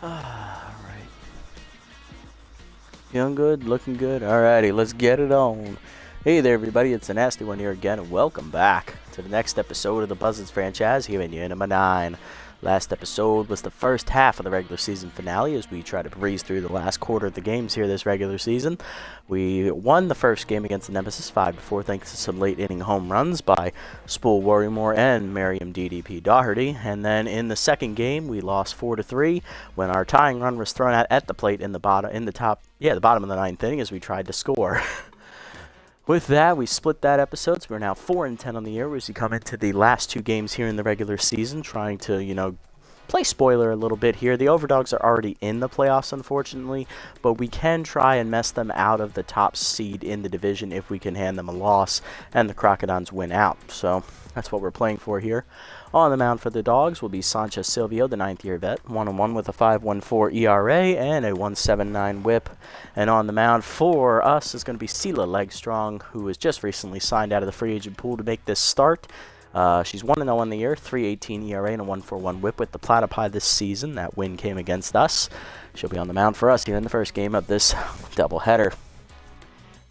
Alright. Feeling good, looking good. Alrighty, let's get it on. Hey there, everybody. It's a nasty one here again, and welcome back to the next episode of the Buzzards franchise here in year number 9. Last episode was the first half of the regular season finale as we try to breeze through the last quarter of the games here this regular season. We won the first game against the Nemesis 5-4 thanks to some late inning home runs by Spool Worrymore and Merriam DDP Doherty. And then in the second game we lost 4-3 when our tying run was thrown out at the plate in the bottom of the ninth inning as we tried to score. With that, we split that episode, so we're now 4-10 on the year as we come into the last two games here in the regular season, trying to, play spoiler a little bit here. The Overdogs are already in the playoffs, unfortunately, but we can try and mess them out of the top seed in the division if we can hand them a loss and the Crocodons win out. So that's what we're playing for here. On the mound for the Dogs will be Sanchez Silvio, the 9th-year vet, 1-1 with a 5.14 ERA and a 1.79 WHIP. And on the mound for us is going to be Sela Legstrong, who was just recently signed out of the free agent pool to make this start. She's 1-0 on the year, 3.18 ERA and a 1.41 WHIP with the Platypi this season. That win came against us. She'll be on the mound for us here in the first game of this doubleheader.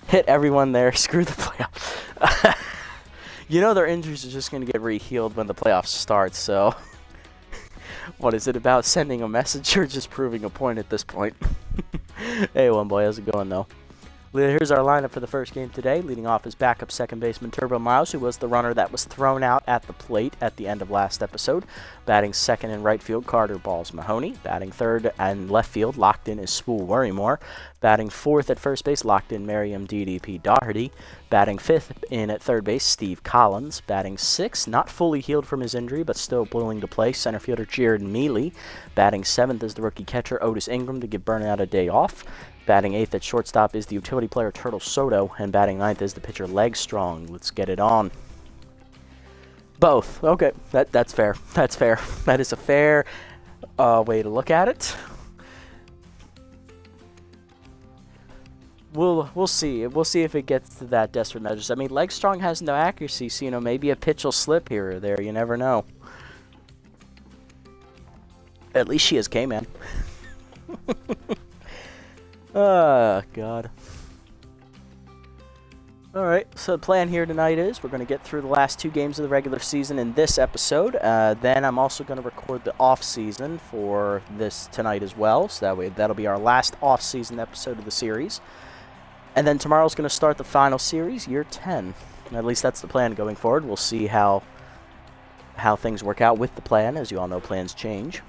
Hit everyone there. Screw the playoffs. Their injuries are just going to get re-healed when the playoffs start, so what is it about sending a message or just proving a point at this point? Hey, one boy, how's it going, though? Here's our lineup for the first game today. Leading off is backup second baseman Turbo Miles, who was the runner that was thrown out at the plate at the end of last episode. Batting second in right field, Carter Balls Mahoney. Batting third and left field, locked in is Spool Worrymore. Batting fourth at first base, locked in Merriam DDP Doherty. Batting fifth in at third base, Steve Collins. Batting sixth, not fully healed from his injury, but still willing to play, center fielder Jared Mealy. Batting seventh is the rookie catcher Otis Ingram to give Burnout a day off. Batting 8th at shortstop is the utility player Turtle Soto, and batting 9th is the pitcher Legstrong. Let's get it on. Both. Okay, that's fair. That's fair. That is a fair way to look at it. We'll see. We'll see if it gets to that desperate measures. I mean, Legstrong has no accuracy, so maybe a pitch will slip here or there. You never know. At least she is K-Man. Oh, God. Alright, so the plan here tonight is we're going to get through the last two games of the regular season in this episode. Then I'm also going to record the off-season for this tonight as well. So that way, that'll be our last off-season episode of the series. And then tomorrow's going to start the final series, year 10. At least that's the plan going forward. We'll see how things work out with the plan. As you all know, plans change.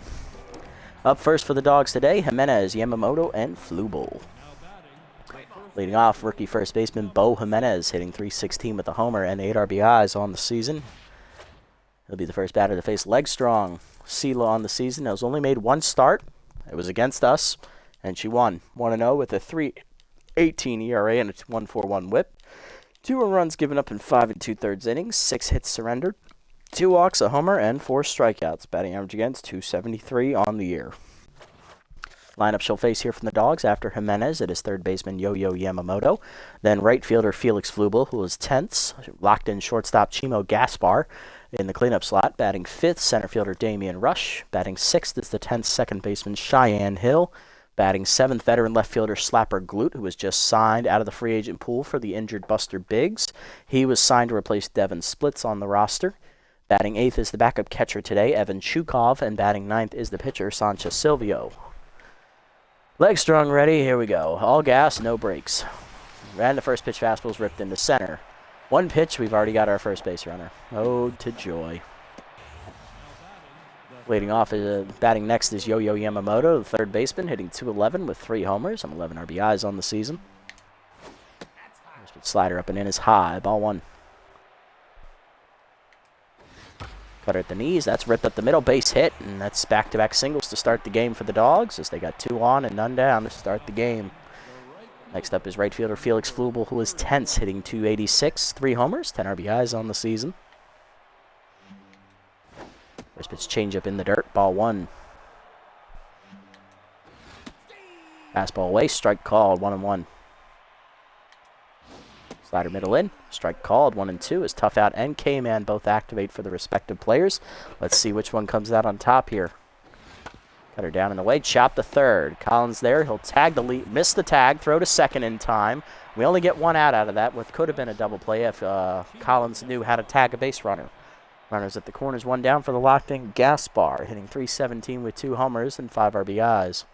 Up first for the Dogs today, Jimenez, Yamamoto, and Flubel. Leading off, rookie first baseman Bo Jimenez, hitting .316 with a homer and 8 RBIs on the season. He'll be the first batter to face Legstrong. Sela on the season has only made one start. It was against us, and she won. 1-0 with a 3.18 ERA and a 1.41 WHIP. 2 runs given up in 5 2/3 innings, 6 hits surrendered. 2 walks, a homer, and 4 strikeouts. Batting average against .273 on the year. Lineup she'll face here from the Dogs after Jimenez. It is third baseman Yo-Yo Yamamoto. Then right fielder Felix Flubel, who is 10th. Locked in shortstop Chimo Gaspar in the cleanup slot. Batting 5th, center fielder Damian Rush. Batting 6th is the 10th second baseman Cheyenne Hill. Batting 7th, veteran left fielder Slapper Glute, who was just signed out of the free agent pool for the injured Buster Biggs. He was signed to replace Devin Splits on the roster. Batting 8th is the backup catcher today, Evan Chukov, and batting 9th is the pitcher, Sanchez Silvio. Legstrong ready, here we go. All gas, no brakes. And the first pitch fastball's ripped into center. One pitch, we've already got our first base runner. Ode to joy. Leading off, batting next is Yo-Yo Yamamoto, the third baseman, hitting .211 with 3 homers and 11 RBIs on the season. Slider up and in is high, ball 1. Cutter at the knees, that's ripped up the middle, base hit, and that's back-to-back singles to start the game for the Dogs, as they got 2 on and none down to start the game. Next up is right fielder Felix Flubel, who is 10th, hitting .286, 3 homers, 10 RBIs on the season. First pitch changeup in the dirt, ball 1. Fastball away, strike called, 1-1. Slider middle in, strike called, 1-2 as Tough Out and K-Man both activate for the respective players. Let's see which one comes out on top here. Cut her down and away. Chop the third. Collins there. He'll tag the lead. Miss the tag. Throw to second in time. We only get one out of that, what could have been a double play if Collins knew how to tag a base runner. Runners at the corners, one down for the locked-in Gaspar, hitting .317 with 2 homers and 5 RBIs.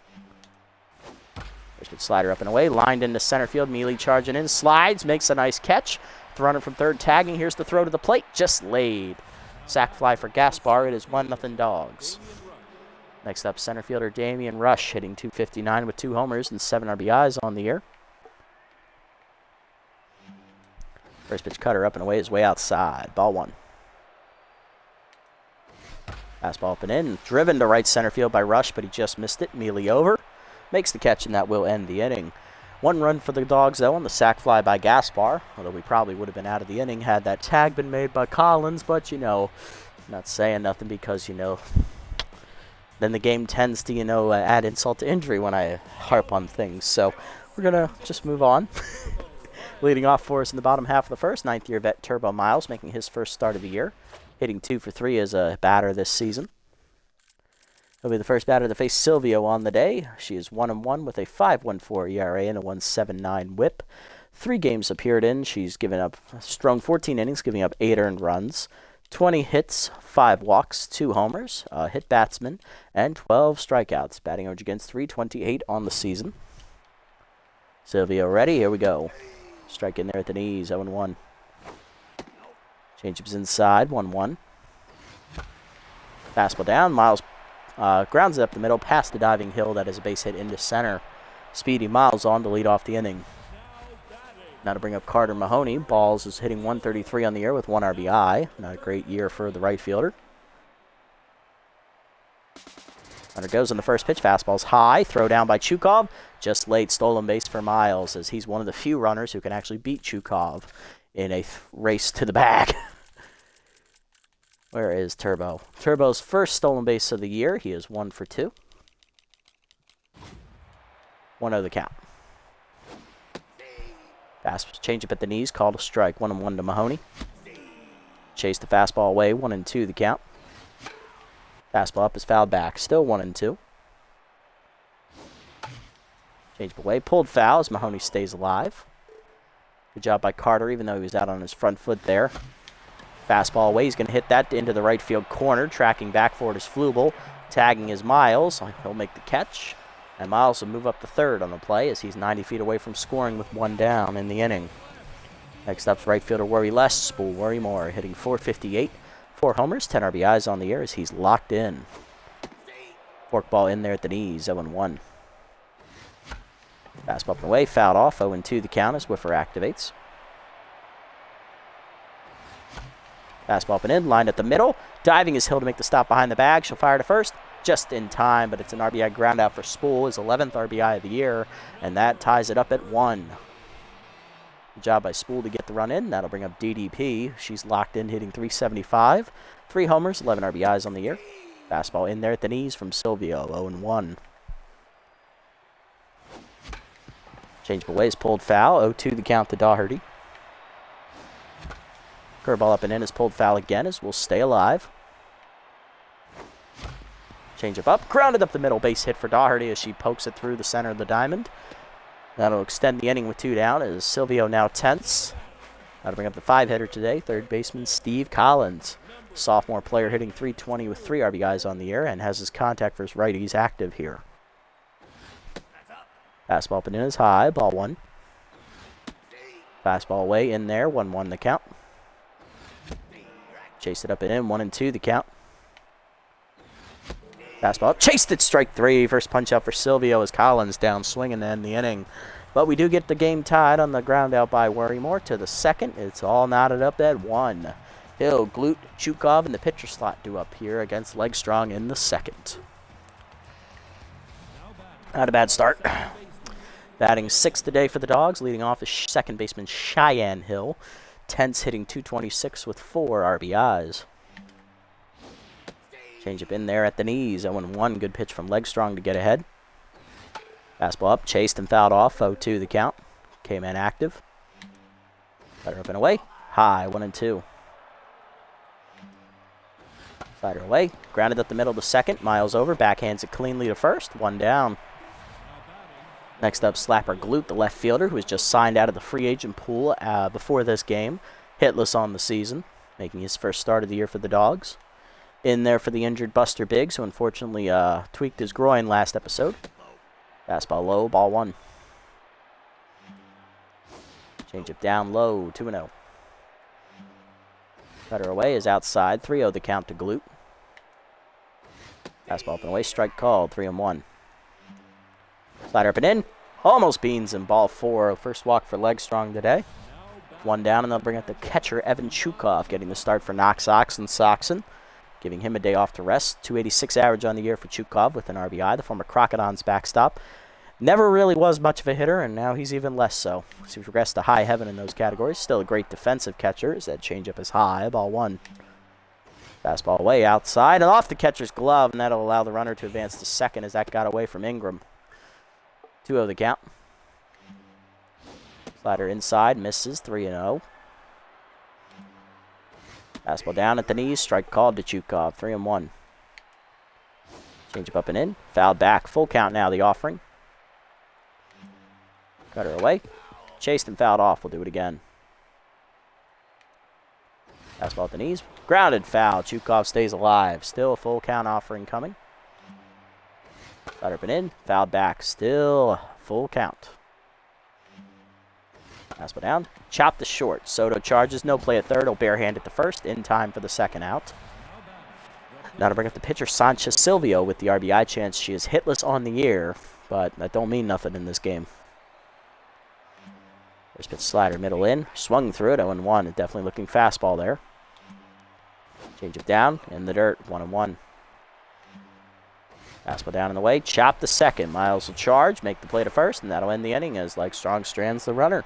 First pitch slider up and away. Lined into center field. Mealy charging in. Slides. Makes a nice catch. The runner from third tagging. Here's the throw to the plate. Just laid. Sac fly for Gaspar. It is 1-0 Dogs. Next up, center fielder Damian Rush, hitting .259 with 2 homers and 7 RBIs on the year. First pitch cutter up and away is way outside. Ball 1. Fastball up and in. Driven to right center field by Rush, but he just missed it. Mealy over. Makes the catch, and that will end the inning. 1 run for the Dogs, though, on the sac fly by Gaspar, although we probably would have been out of the inning had that tag been made by Collins, but, not saying nothing because, then the game tends to, add insult to injury when I harp on things. So we're going to just move on. Leading off for us in the bottom half of the first, 9th-year vet Turbo Miles, making his first start of the year, hitting 2 for 3 as a batter this season. He'll be the first batter to face Silvio on the day. She is 1-1 with a 5.14 ERA and a 1.79 WHIP. 3 games appeared in. She's given up, strung 14 innings, giving up 8 earned runs. 20 hits, 5 walks, 2 homers, hit batsman, and 12 strikeouts. Batting average against .328 on the season. Silvio ready, here we go. Strike in there at the knees, 0-1. Changeup's inside, 1-1. Fastball down, Miles grounds it up the middle, past the diving Hill. That is a base hit into center. Speedy Miles on to lead off the inning. Now to bring up Carter Mahoney. Balls is hitting .133 on the year with 1 RBI. Not a great year for the right fielder. Runner goes on the first pitch. Fastball's high. Throw down by Chukov. Just laid stolen base for Miles, as he's one of the few runners who can actually beat Chukov in a race to the bag. Where is Turbo? Turbo's first stolen base of the year. He is 1 for 2. 1-0 the count. Fast changeup at the knees, called a strike. 1-1 to Mahoney. Chase the fastball away. 1-2 the count. Fastball up is fouled back. Still 1-2. Changeup away. Pulled foul as Mahoney stays alive. Good job by Carter, even though he was out on his front foot there. Fastball away. He's going to hit that into the right field corner. Tracking back for it is Flubel. Tagging is Miles. He'll make the catch. And Miles will move up to third on the play as he's 90 feet away from scoring with 1 down in the inning. Next up's right fielder Worry Less, Spool Worry More, hitting .458. 4 homers, 10 RBIs on the year as he's locked in. Forkball in there at the knees, 0-1. Fastball up and away, fouled off, 0-2 the count as Whiffer activates. Fastball up and in, lined at the middle. Diving is Hill to make the stop behind the bag. She'll fire to first. Just in time, but it's an RBI ground out for Spool, his 11th RBI of the year, and that ties it up at 1. Good job by Spool to get the run in. That'll bring up DDP. She's locked in, hitting .375. 3 homers, 11 RBIs on the year. Fastball in there at the knees from Silvio, 0-1. Change away is pulled foul, 0-2 the count to Daugherty. Curveball up and in is pulled foul again as we'll stay alive. Changeup up, grounded up the middle, base hit for Daugherty as she pokes it through the center of the diamond. That'll extend the inning with 2 down as Silvio now tense. That'll bring up the 5-hitter today, third baseman Steve Collins. Sophomore player hitting .320 with 3 RBIs on the year and has his contact for his righties active here. Fastball up and in is high, ball 1. Fastball away in there, 1-1 the count. Chased it up and in, 1-2 the count. Fastball up, chased it, strike 3. First punch out for Silvio as Collins down swinging to end the inning. But we do get the game tied on the ground out by Worrymore to the second. It's all knotted up at 1. Hill, Glute, Chukov, and the pitcher slot due up here against Legstrong in the second. Not a bad start. Batting 6th today for the Dogs, leading off is second baseman Cheyenne Hill. Tense hitting .226 with 4 RBIs. Changeup in there at the knees, 0-1. Good pitch from Legstrong to get ahead. Fastball up, chased and fouled off, 0-2 the count. Came in active. Better up and away. High, 1-2. Slider away. Grounded up the middle to second. Miles over. Backhands it cleanly to first. 1 down. Next up, Slapper Glute, the left fielder, who was just signed out of the free agent pool before this game. Hitless on the season, making his first start of the year for the Dogs. In there for the injured Buster Biggs, who unfortunately tweaked his groin last episode. Fastball low, ball 1. Changeup down low, 2-0. Cutter away is outside, 3-0 the count to Glute. Fastball up and away, strike called, 3-1. Slider up and in. Almost beans him. Ball 4. First walk for Legstrong today. 1 down, and they'll bring up the catcher, Evan Chukov, getting the start for Knox Soxon, giving him a day off to rest. 286 average on the year for Chukov with an RBI, the former Crocodile's backstop. Never really was much of a hitter, and now he's even less so. He's progressed to high heaven in those categories. Still a great defensive catcher, as that changeup is high. Ball 1. Fastball away outside and off the catcher's glove, and that'll allow the runner to advance to second as that got away from Ingram. 2-0 the count. Slider inside, misses, 3-0. Fastball down at the knees, strike called to Chukov, 3-1. Changeup up and in, fouled back, full count now, the offering. Cutter away, chased and fouled off, we'll do it again. Fastball at the knees, grounded foul, Chukov stays alive, still a full count offering coming. Slider up and in, fouled back, still full count. Fastball down, chop the short. Soto charges, no play at third, will barehand at the first, in time for the second out. Now to bring up the pitcher, Sanchez Silvio with the RBI chance. She is hitless on the year, but that don't mean nothing in this game. First pitch slider, middle in, swung through it, 0-1, definitely looking fastball there. Changeup down, in the dirt, 1-1. Fastball down in the way, chop the second. Miles will charge, make the play to first, and that'll end the inning as Legstrong strands the runner.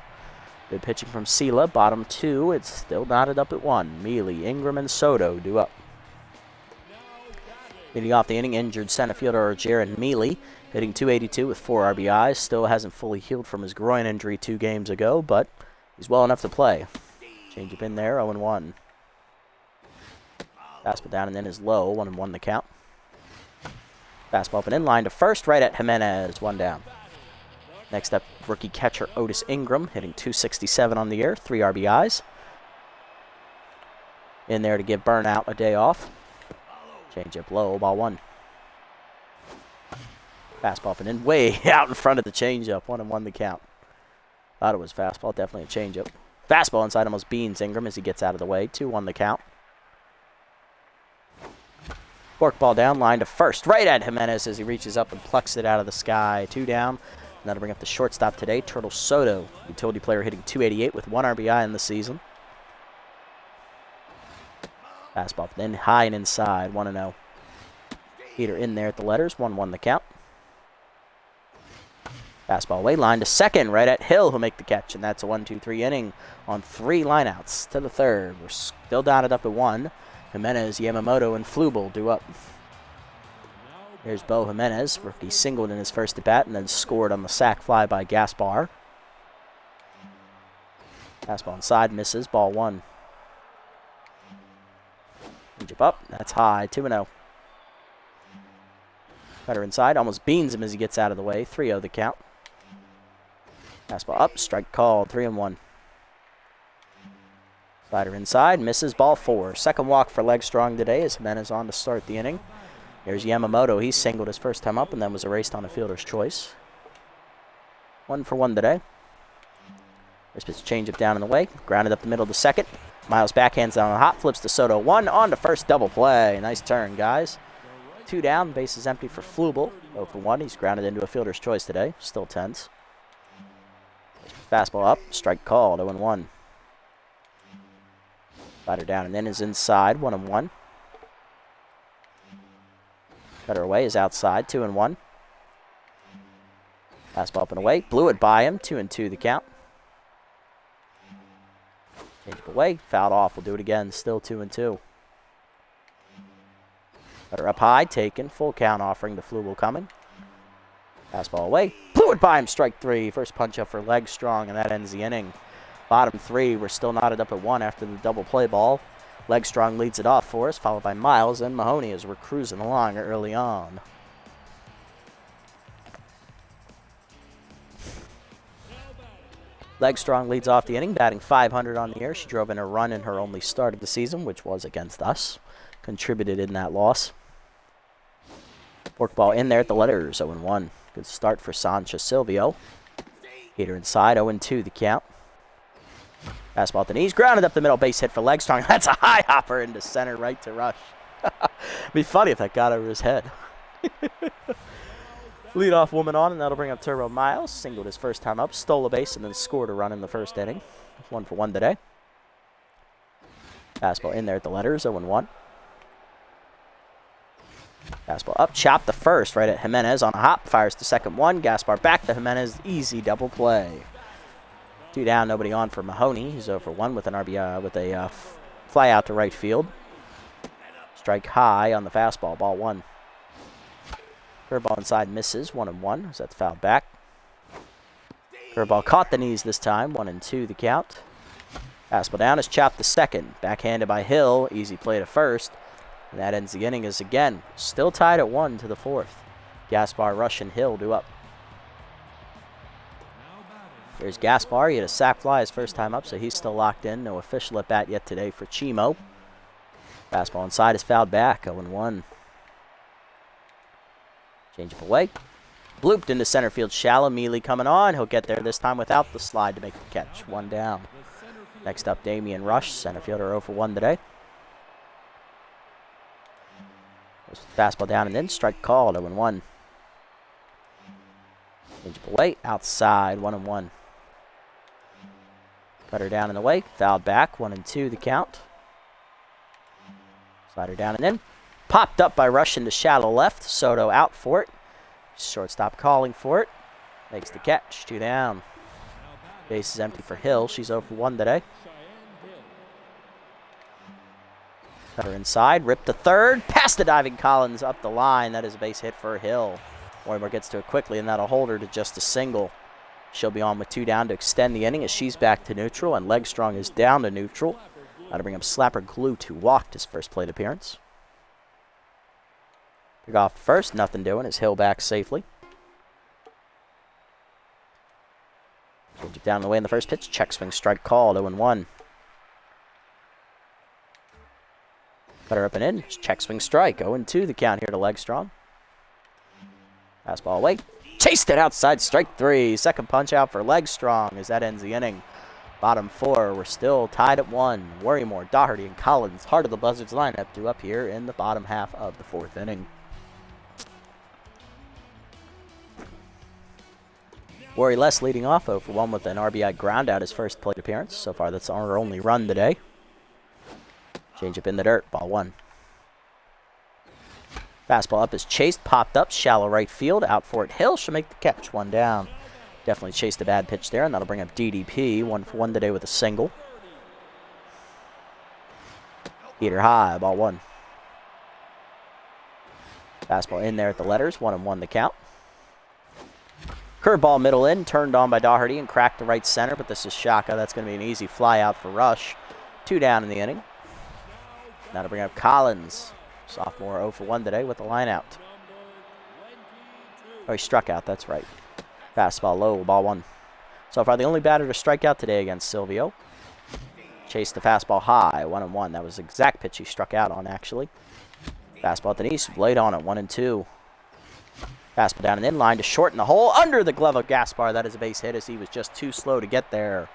Good pitching from Sela, bottom 2. It's still knotted up at 1. Mealy, Ingram, and Soto due up. Leading off the inning, injured center fielder Jaron Mealy, hitting .282 with 4 RBIs. Still hasn't fully healed from his groin injury 2 games ago, but he's well enough to play. Changeup in there, 0-1. Fastball down and then is low, 1-1 the count. Fastball up and in, line to first, right at Jimenez, 1 down. Next up, rookie catcher Otis Ingram, hitting .267 on the year, 3 RBIs. In there to give Burnout a day off. Changeup low, ball 1. Fastball up and in, way out in front of the changeup, 1-1 the count. Thought it was fastball, definitely a changeup. Fastball inside almost beans Ingram as he gets out of the way, 2-1 the count. Forkball down, line to first, right at Jimenez as he reaches up and plucks it out of the sky, 2 down. Now to bring up the shortstop today, Turtle Soto, utility player hitting .288 with 1 RBI in the season. Fastball then high and inside, 1-0. Heater in there at the letters, 1-1 the count. Fastball away, line to second, right at Hill, who'll make the catch, and that's a 1-2-3 inning on 3 lineouts to the third. We're still dotted up at 1. Jimenez, Yamamoto, and Flubel due up. Here's Bo Jimenez. Rookie singled in his first at-bat and then scored on the sac fly by Gaspar. Fastball inside, misses, ball 1. Changeup up, that's high, 2-0. Cutter inside, almost beans him as he gets out of the way, 3-0 the count. Fastball up, strike called, 3-1. Slider inside, misses, ball 4. Second walk for Legstrong today as Jimenez on to start the inning. Here's Yamamoto. He singled his first time up and then was erased on a fielder's choice. 1 for 1 today. First pitch changeup down in the way. Grounded up the middle to second. Miles backhands down on the hot. Flips to Soto. 1 on to first, double play. Nice turn, guys. 2 down. Base is empty for Flubel. 0 for 1. He's grounded into a fielder's choice today. Still tense. Fastball up. Strike called. 0-1. Slider down and then is inside. 1-1. Cutter away is outside, 2-1. Fastball up and away, blew it by him, 2-2 the count. Changeup away, fouled off, we'll do it again, still 2-2. Cutter up high, taken, full count offering to Flubel coming. Fastball away, blew it by him, strike 3. First punch up for Legstrong, and that ends the inning. Bottom 3, we're still knotted up at 1 after the double play ball. Legstrong leads it off for us, followed by Miles and Mahoney as we're cruising along early on. Legstrong leads off the inning, batting .500 on the year. She drove in a run in her only start of the season, which was against us. Contributed in that loss. Fork ball in there at the letters, 0-1. Good start for Sancha Silvio. Heater inside, 0-2 the count. Fastball at the knees, grounded up the middle, base hit for Legstrong. That's a high hopper into center, right to Rush. It'd be funny if that got over his head. Leadoff woman on, and that'll bring up Turbo Miles. Singled his first time up, stole a base, and then scored a run in the first inning. 1-for-1 today. Fastball in there at the letters, 0-1. Fastball up, chopped the first right at Jimenez on a hop. Fires to second one. Gaspar back to Jimenez. Easy double play. 2 down, nobody on for Mahoney. He's 0-for-1 with an RBI with a fly out to right field. Strike high on the fastball. Ball 1. Curveball inside misses. 1-1 as that's fouled back. Curveball caught the knees this time. 1-2 the count. Fastball down is chopped to second. Backhanded by Hill. Easy play to first. And that ends the inning as again still tied at 1 to the 4th. Gaspar, Rush, and Hill do up. There's Gaspar. He had a sac fly his first time up, so he's still locked in. No official at bat yet today for Chimo. Fastball inside is fouled back. 0-1. Change up away. Blooped into center field. Shallow. Mealy coming on. He'll get there this time without the slide to make the catch. 1 down. Next up, Damian Rush. Center fielder 0-for-1 today. Fastball down and in. Strike called. 0-1. Change up away. Outside. 1-1. Cutter down and away. Fouled back. 1-2 the count. Slider down and in. Popped up by Rush into shallow left. Soto out for it. Shortstop calling for it. Makes the catch. 2 down. Base is empty for Hill. She's 0-for-1 today. Cutter inside. Ripped to third. Past the diving Collins up the line. That is a base hit for Hill. Moimer gets to it quickly, and that'll hold her to just a single. She'll be on with 2 down to extend the inning as she's back to neutral, and Legstrong is down to neutral. That'll bring up Slapper Glute, who walked his first plate appearance. Pick off first, nothing doing as Hill back safely. Change it down the way in the first pitch. Check swing strike called, 0-1. Cutter up and in. Check swing strike, 0-2 the count here to Legstrong. Fastball away. Chased it outside, strike 3. Second punch out for Legstrong as that ends the inning. Bottom 4, we're still tied at 1. Worrymore, Doherty, and Collins, heart of the Buzzards lineup, due up here in the bottom half of the 4th inning. Worry less leading off 0-for-1 with an RBI ground out his first plate appearance. So far, that's our only run today. Change up in the dirt, ball 1. Fastball up is chased, popped up, shallow right field, out for it. Hill should make the catch, 1 down. Definitely chased a bad pitch there, and that'll bring up DDP, 1-for-1 today with a single. Heater high, ball 1. Fastball in there at the letters, 1-1 the count. Curveball middle in, turned on by Doherty and cracked the right center, but this is Shaka. That's going to be an easy fly out for Rush. 2 down in the inning. Now to bring up Collins. Sophomore 0-for-1 today with the line out. Oh, he struck out, that's right. Fastball low, ball 1. So far, the only batter to strike out today against Silvio. Chased the fastball high, 1-1. That was the exact pitch he struck out on, actually. Fastball at the knees, laid on it, 1-2. Fastball down and in, line to short in the hole. Under the glove of Gaspar, that is a base hit as he was just too slow to get there.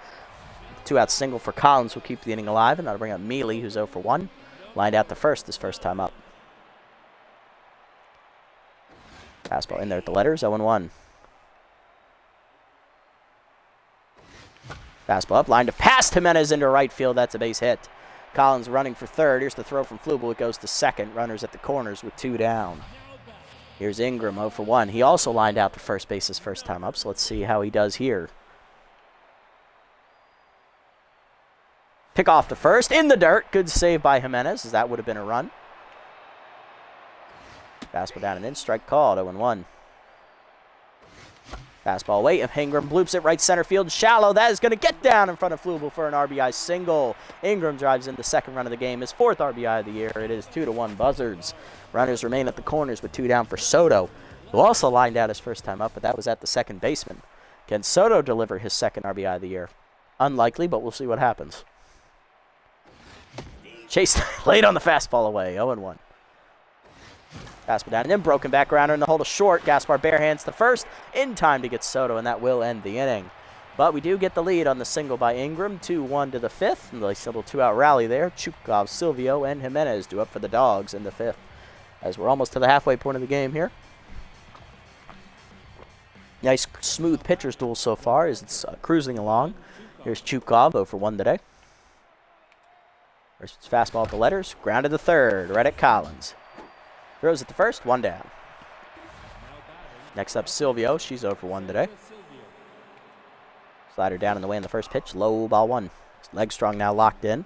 2-out single for Collins will keep the inning alive, and that'll bring up Mealy, who's 0-for-1. Lined out to first his first time up. Fastball in there at the letters, 0-1. Fastball up, line to past Jimenez into right field. That's a base hit. Collins running for third. Here's the throw from Flubel. It goes to second. Runners at the corners with 2 down. Here's Ingram, 0-for-1. He also lined out to first base his first time up, so let's see how he does here. Pick off to first, in the dirt. Good save by Jimenez, as that would have been a run. Fastball down and in, strike called, 0-1. Fastball away. Ingram bloops it right center field. Shallow. That is going to get down in front of Flubel for an RBI single. Ingram drives in the second run of the game. His 4th RBI of the year. It is 2-1 Buzzards. Runners remain at the corners with 2 down for Soto, who also lined out his first time up, but that was at the second baseman. Can Soto deliver his 2nd RBI of the year? Unlikely, but we'll see what happens. Chase late on the fastball away. 0-1. Fastball down and in. Broken back grounder in the hole to short. Gaspar barehands the first in time to get Soto, and that will end the inning. But we do get the lead on the single by Ingram. 2-1 to the 5th. And nice little 2-out rally there. Chukov, Silvio, and Jimenez do up for the Dogs in the 5th. As we're almost to the halfway point of the game here. Nice smooth pitcher's duel so far as it's cruising along. Here's Chukov, 0-for-1 today. First fastball at the letters. Grounded to third. Right at Collins. Throws at the first. 1 down. Next up, Silvio. She's 0-for-1 today. Slider down in the way in the first pitch. Low ball 1. Leg strong now locked in.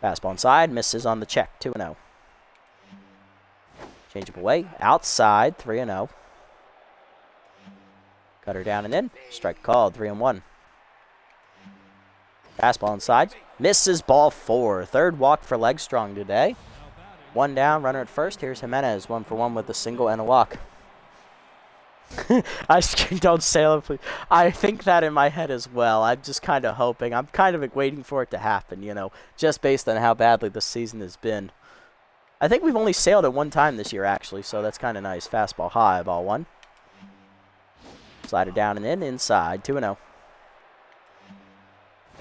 Fastball inside. Misses on the check. 2-0. Change up away. Outside. 3-0. Cutter down and in. Strike called. 3-1. Fastball inside. Misses ball 4. 3rd walk for leg strong today. 1 down. Runner at first. Here's Jimenez. 1-for-1 with a single and a walk. I don't say it, please. I think that in my head as well. I'm just kind of hoping. I'm kind of waiting for it to happen, you know, just based on how badly this season has been. I think we've only sailed it 1 time this year, actually, so that's kind of nice. Fastball high, ball 1. Slider down and in, inside, 2-0.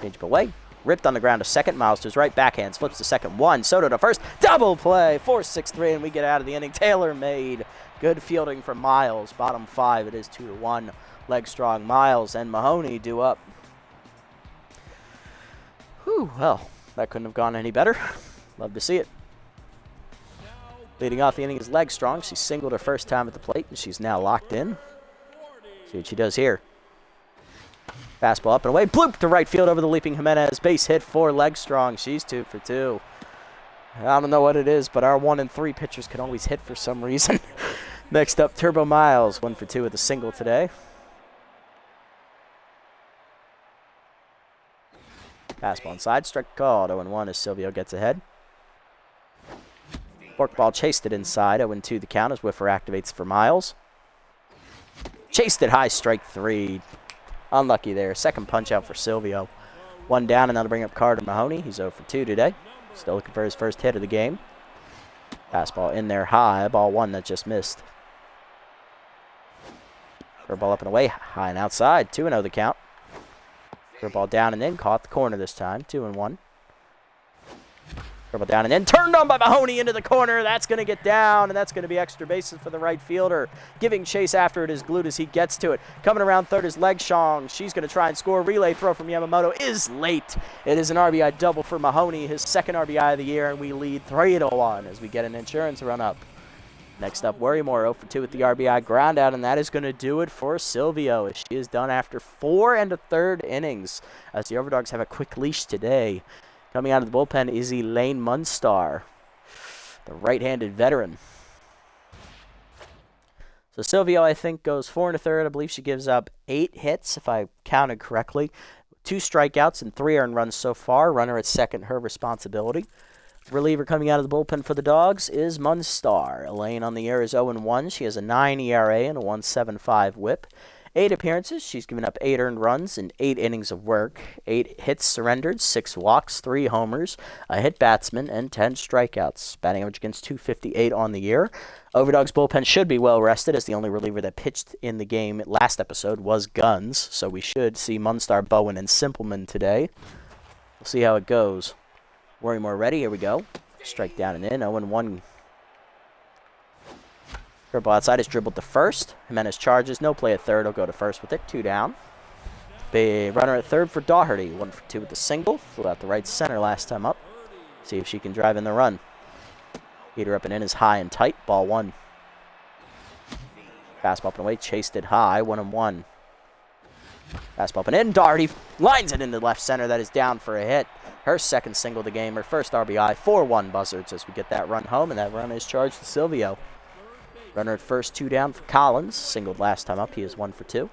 Change up away. Ripped on the ground to second. Miles to his right. Backhands. Flips to second. 1. Soto to first. Double play. 4-6-3, and we get out of the inning. Taylor made. Good fielding from Miles. Bottom 5. It is 2-1. Leg strong. Miles and Mahoney do up. Whew. Well, that couldn't have gone any better. Love to see it. Leading off the inning is leg strong. She singled her first time at the plate, and she's now locked in. See what she does here. Fastball up and away. Bloop to right field over the leaping Jimenez. Base hit for leg strong. She's 2-for-2. I don't know what it is, but our 1 and 3 pitchers can always hit for some reason. Next up, Turbo Miles. 1-for-2 with a single today. Fastball inside. Strike called. 0-1 as Silvio gets ahead. Forkball chased it inside. 0-2 the count as Whiffer activates for Miles. Chased it high. Strike 3. Unlucky there. Second punch out for Silvio. 1 down, and that'll bring up Carter Mahoney. He's 0-for-2 today. Still looking for his first hit of the game. Fastball in there high. Ball 1 that just missed. Curveball up and away. High and outside. 2-0 the count. Curveball down and in. Caught the corner this time. 2-1. Curveball down and in. Turned on by Mahoney into the corner. That's going to get down, and that's going to be extra bases for the right fielder. Giving chase after it as glued as he gets to it. Coming around third is Leg Strong. She's going to try and score. Relay throw from Yamamoto is late. It is an RBI double for Mahoney, his 2nd RBI of the year, and we lead 3-1 as we get an insurance run up. Next up, Worrymore 0-for-2 with the RBI ground out, and that is going to do it for Silvio as she is done after 4 1/3 innings as the Overdogs have a quick leash today. Coming out of the bullpen is Elaine Munstar, the right-handed veteran. So Silvio, I think, goes 4 1/3. I believe she gives up 8 hits, if I counted correctly. 2 strikeouts and 3 earned runs so far. Runner at second, her responsibility. Reliever coming out of the bullpen for the Dogs is Munstar. Elaine on the year is 0-1. She has a 9 ERA and a 1.75 whip. 8 appearances. She's given up 8 earned runs and 8 innings of work. 8 hits surrendered, 6 walks, 3 homers, a hit batsman, and 10 strikeouts. Batting average against .258 on the year. Overdogs bullpen should be well rested as the only reliever that pitched in the game last episode was Guns. So we should see Munstar, Bowen, and Simpleman today. We'll see how it goes. Worrymore ready. Here we go. Strike down and in. 0-1. Curveball outside is dribbled to first. Jimenez charges. No play at third. He'll go to first with it. 2 down. Big runner at third for Doherty. 1-for-2 with the single. Flew out the right center last time up. See if she can drive in the run. Heater up and in is high and tight. Ball 1. Fastball up and away. Chased it high. 1-1. Fastball up and in. Doherty lines it into left center. That is down for a hit. Her 2nd single of the game. Her first RBI. 4-1 Buzzards as we get that run home. And that run is charged to Silvio. Runner at first, 2 down for Collins. Singled last time up. He is 1-for-2.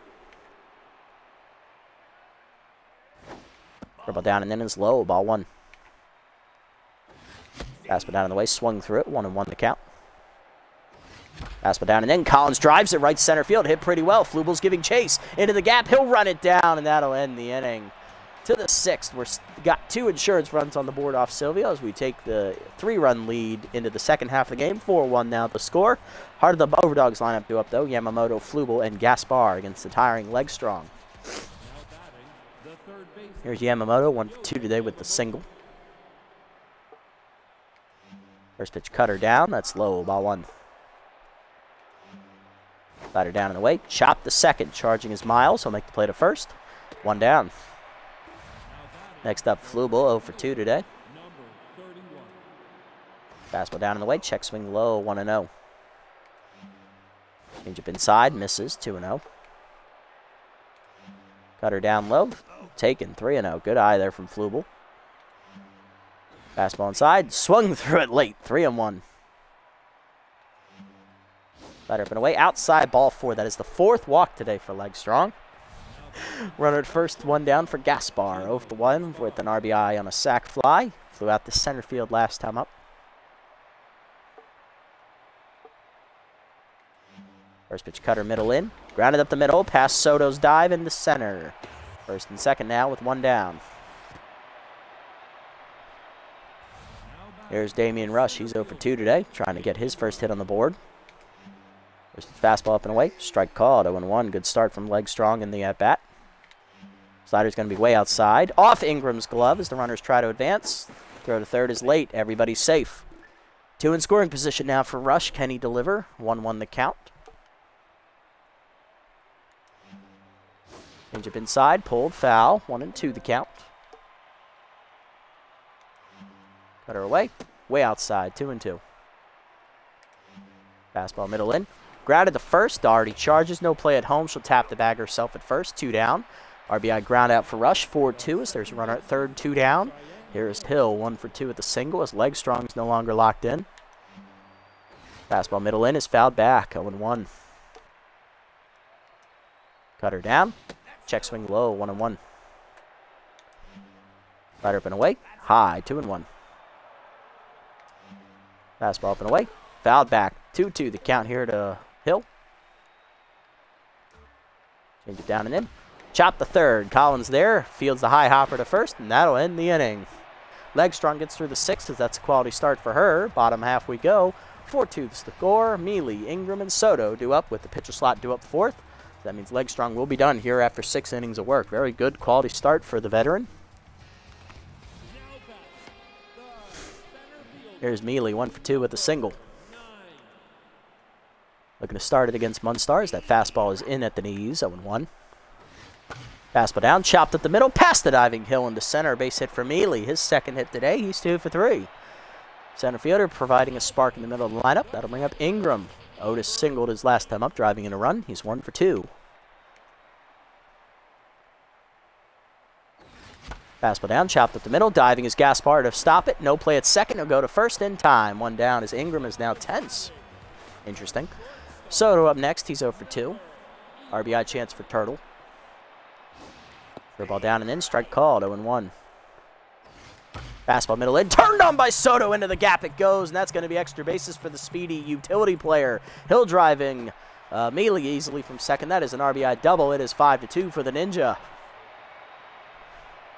Curveball down and in is low. Ball 1. Fastball down in the way. Swung through it. 1-1 the count. Fastball down and in. Collins drives it right center field. Hit pretty well. Flubel's giving chase into the gap. He'll run it down, and that'll end the inning. To the 6th, we've got 2 insurance runs on the board off Silvio as we take the 3-run lead into the second half of the game. 4-1 now the score. Heart of the Overdogs lineup due up, though. Yamamoto, Flubel, and Gaspar against the tiring Legstrong. Here's Yamamoto, 1 for 2 today with the single. First pitch cutter down. That's low. Ball 1. Slider down in the way. Chop the second. Charging his Miles. He'll make the play to first. 1 down. Next up, Flubel, 0 for 2 today. Fastball down in the way. Check swing low. 1-0. Change up inside. Misses. 2-0. Cutter down low. Taken. 3-0. Good eye there from Flubel. Fastball inside. Swung through it late. 3-1. Slider up and away. Outside. Ball 4. That is the 4th walk today for Legstrong. Runner at first, 1 down for Gaspar. 0 for 1 with an RBI on a sac fly. Flew out to center field last time up. First pitch cutter middle in. Grounded up the middle. Past Soto's dive into center. First and second now with 1 down. Here's Damian Rush. He's 0 for 2 today. Trying to get his first hit on the board. First fastball up and away. Strike called. 0-1. Good start from Legstrong in the at-bat. Slider's going to be way outside. Off Ingram's glove as the runners try to advance. Throw to third is late. Everybody's safe. 2 in scoring position now for Rush. Can he deliver? 1-1 the count. Change up inside. Pulled. Foul. 1-2 the count. Cutter away. Way outside. 2-2. Fastball middle in. Grounded to first. Doherty charges. No play at home. She'll tap the bag herself at first. 2 down. RBI ground out for Rush. 4-2 as there's a runner at third. 2 down. Here's Hill. 1 for 2 with the single as Legstrong's no longer locked in. Fastball middle in is fouled back. 0-1. Cutter down. Check swing low. 1-1. Slider up and away. High. 2-1. Fastball up and away. Fouled back. 2-2 the count here to Hill. Change it down and in. Chop the third. Collins there. Fields the high hopper to first, and that'll end the inning. Legstrong gets through the 6th as that's a quality start for her. Bottom half we go. 4-2 the score. Mealy, Ingram, and Soto due up with the pitcher slot due up 4th. That means Legstrong will be done here after 6 innings of work. Very good quality start for the veteran. Here's Mealy, 1 for 2 with a single. Looking to start it against Munstars. That fastball is in at the knees. 0-1. Fastball down, chopped up the middle, past the diving Hill into center. Base hit for Mealy. His second hit today. He's 2 for 3. Center fielder providing a spark in the middle of the lineup. That'll bring up Ingram. Otis singled his last time up, driving in a run. He's 1 for 2. Fastball down, chopped up the middle, diving is Gaspar to stop it. No play at second. He'll go to first in time. 1 down as Ingram is now tense. Interesting. Soto up next. He's 0 for 2. RBI chance for Turtle. Ball down and in. Strike called. 0-1. Fastball middle in. Turned on by Soto. Into the gap it goes, and that's going to be extra bases for the speedy utility player. Hill driving Mealy easily from second. That is an RBI double. It is 5-2 for the Ninja.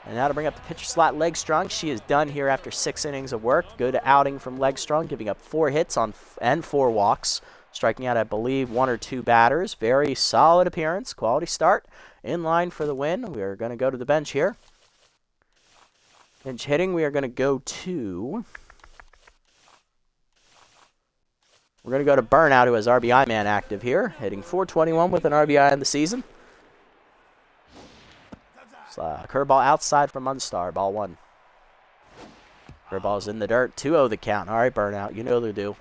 And now to bring up the pitcher slot, Legstrong. She is done here after 6 innings of work. Good outing from Legstrong, giving up 4 hits and 4 walks. Striking out, I believe, 1 or 2 batters. Very solid appearance. Quality start. In line for the win. We are going to go to the bench here. Bench hitting, we are going to go to... We're going to go to Burnout, who has RBI man active here. Hitting .421 with an RBI in the season. Curveball outside from Munstar. Ball 1. Curveball's in the dirt. 2-0 the count. All right, Burnout. You know the do.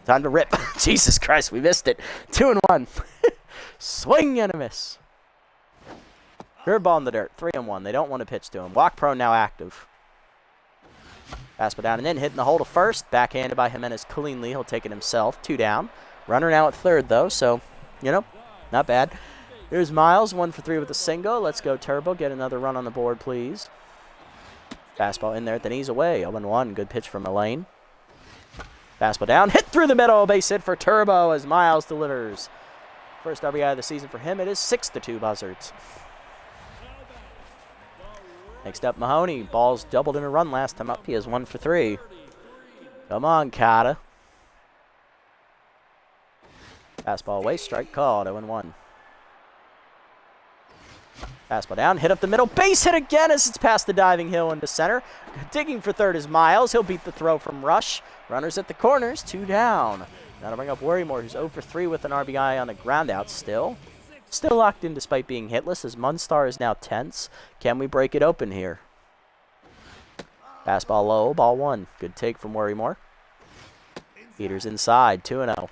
Time to rip. Jesus Christ, we missed it. 2-1. Swing and a miss. Curveball in the dirt. 3-1. They don't want to pitch to him. Walk prone now active. Fastball down and in. Hitting the hole to first. Backhanded by Jimenez cleanly. He'll take it himself. 2 down. Runner now at third, though, so, you know, not bad. Here's Miles. 1 for 3 with a single. Let's go Turbo. Get another run on the board, please. Fastball in there at the knees away. 0-1. Good pitch from Elaine. Fastball down. Hit through the middle. Base hit for Turbo as Miles delivers. First RBI of the season for him. It is 6-2 Buzzards. Next up, Mahoney. Ball's doubled in a run last time up. He has 1 for 3. Come on, Kata. Fastball away. Strike called. 0-1. Fastball down, hit up the middle, base hit again as it's past the diving hill into center. Digging for third is Miles. He'll beat the throw from Rush. Runners at the corners, 2 down. Now to bring up Worrymore, who's 0 for 3 with an RBI on the ground out still. Still locked in despite being hitless as Munstar is now tense. Can we break it open here? Fastball low, ball 1. Good take from Worrymore. Heaters inside, 2-0.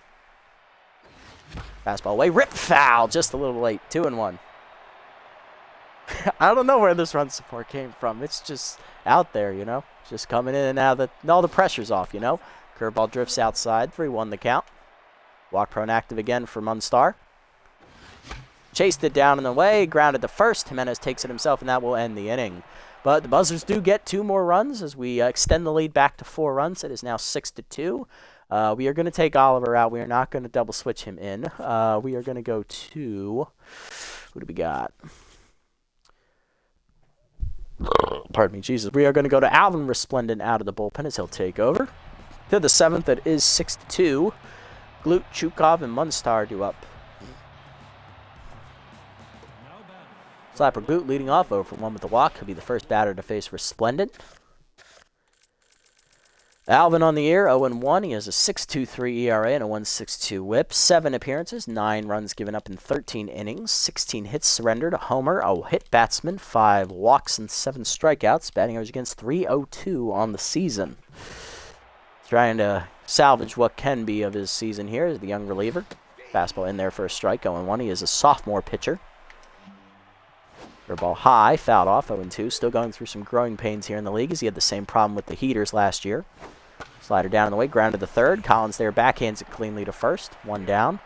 Fastball away, rip foul, just a little late, 2-1. I don't know where this run support came from. It's just out there, you know. Just coming in and now that all the pressure's off, you know. Curveball drifts outside. 3-1 the count. Walk prone active again for Munstar. Chased it down and away. Grounded to first. Jimenez takes it himself, and that will end the inning. But the Buzzards do get 2 more runs as we extend the lead back to 4 runs. It is now 6-2. We are going to take Oliver out. We are not going to double switch him in. We are going to go to... Who do we got? Pardon me, Jesus. We are going to go to Alvin Resplendent out of the bullpen as he'll take over. To the 7th, it is 6-2. Glute, Chukov, and Munstar do up. Slapper Glute leading off 0 for 1 with the walk. He'll be the first batter to face Resplendent. Alvin on the year, 0-1. He has a 6.23 ERA and a 1.62 whip. 7 appearances, 9 runs given up in 13 innings, 16 hits surrendered, a homer, a hit batsman, 5 walks, and 7 strikeouts. Batting average against .302 on the season. Trying to salvage what can be of his season here is the young reliever. Fastball in there for a strike, 0-1. He is a sophomore pitcher. Ball high, fouled off, 0-2. Still going through some growing pains here in the league as he had the same problem with the Heaters last year. Slider down in the way, grounded to third. Collins there backhands it cleanly to first. 1 down.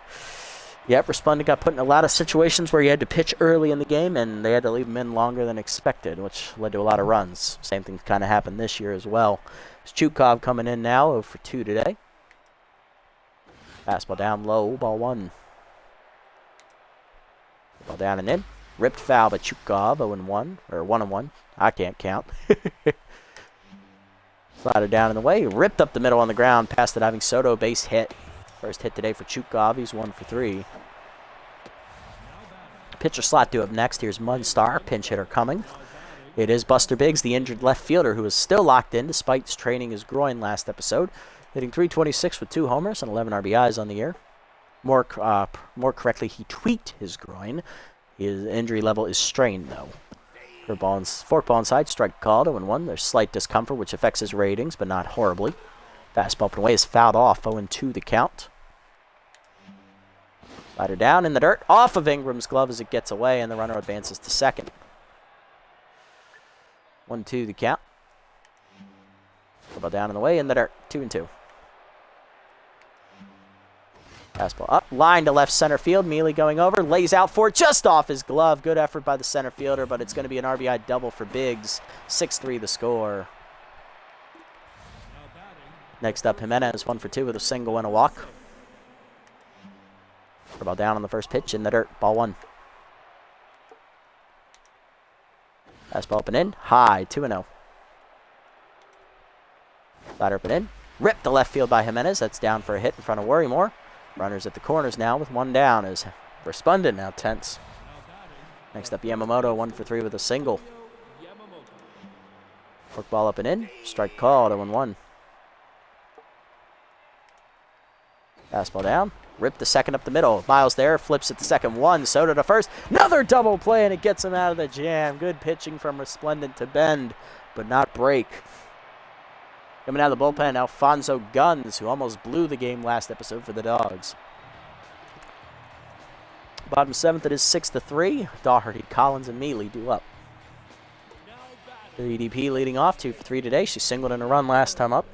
Yep, Resplendent got put in a lot of situations where he had to pitch early in the game, and they had to leave him in longer than expected, which led to a lot of runs. Same thing kind of happened this year as well. It's Chukov coming in now, 0 for 2 today. Fastball down low, ball 1. Ball down and in. Ripped foul by Chukov, 0-1, or 1-1. I can't count. Slider down in the way, ripped up the middle on the ground, past the diving Soto, base hit. First hit today for Chukov, he's 1 for 3. Pitcher slot due up next, here's Munstar, pinch hitter coming. It is Buster Biggs, the injured left fielder, who is still locked in despite straining his groin last episode. Hitting .326 with 2 homers and 11 RBIs on the year. More correctly, he tweaked his groin. His injury level is strained, though. Forkball inside, strike called, 0-1. There's slight discomfort, which affects his ratings, but not horribly. Fastball up and away is fouled off, 0-2 the count. Slider down in the dirt, off of Ingram's glove as it gets away, and the runner advances to second. 1-2 the count. Ball down in the way, in the dirt, 2-2. Fastball up, line to left center field. Mealy going over, lays out for it, just off his glove. Good effort by the center fielder, but it's going to be an RBI double for Biggs. 6-3 the score. Next up, Jimenez, 1 for 2 with a single and a walk. Ball down on the first pitch, in the dirt, ball 1. Fastball up and in, high, 2-0. Slider up and in, ripped to left field by Jimenez. That's down for a hit in front of Worrymore. Runners at the corners now with 1 down as Resplendent now tense. Next up, Yamamoto, 1 for 3 with a single. Forkball up and in. Strike called, 0-1. Fastball down. Ripped the second up the middle. Miles there, flips it to second, 1. Soto to first. Another double play, and it gets him out of the jam. Good pitching from Resplendent to bend, but not break. Coming out of the bullpen, Alfonso Guns, who almost blew the game last episode for the Dogs. Bottom 7th, it is 6-3. Doherty, Collins, and Mealy do up. The EDP leading off, 2 for 3 today. She singled in a run last time up.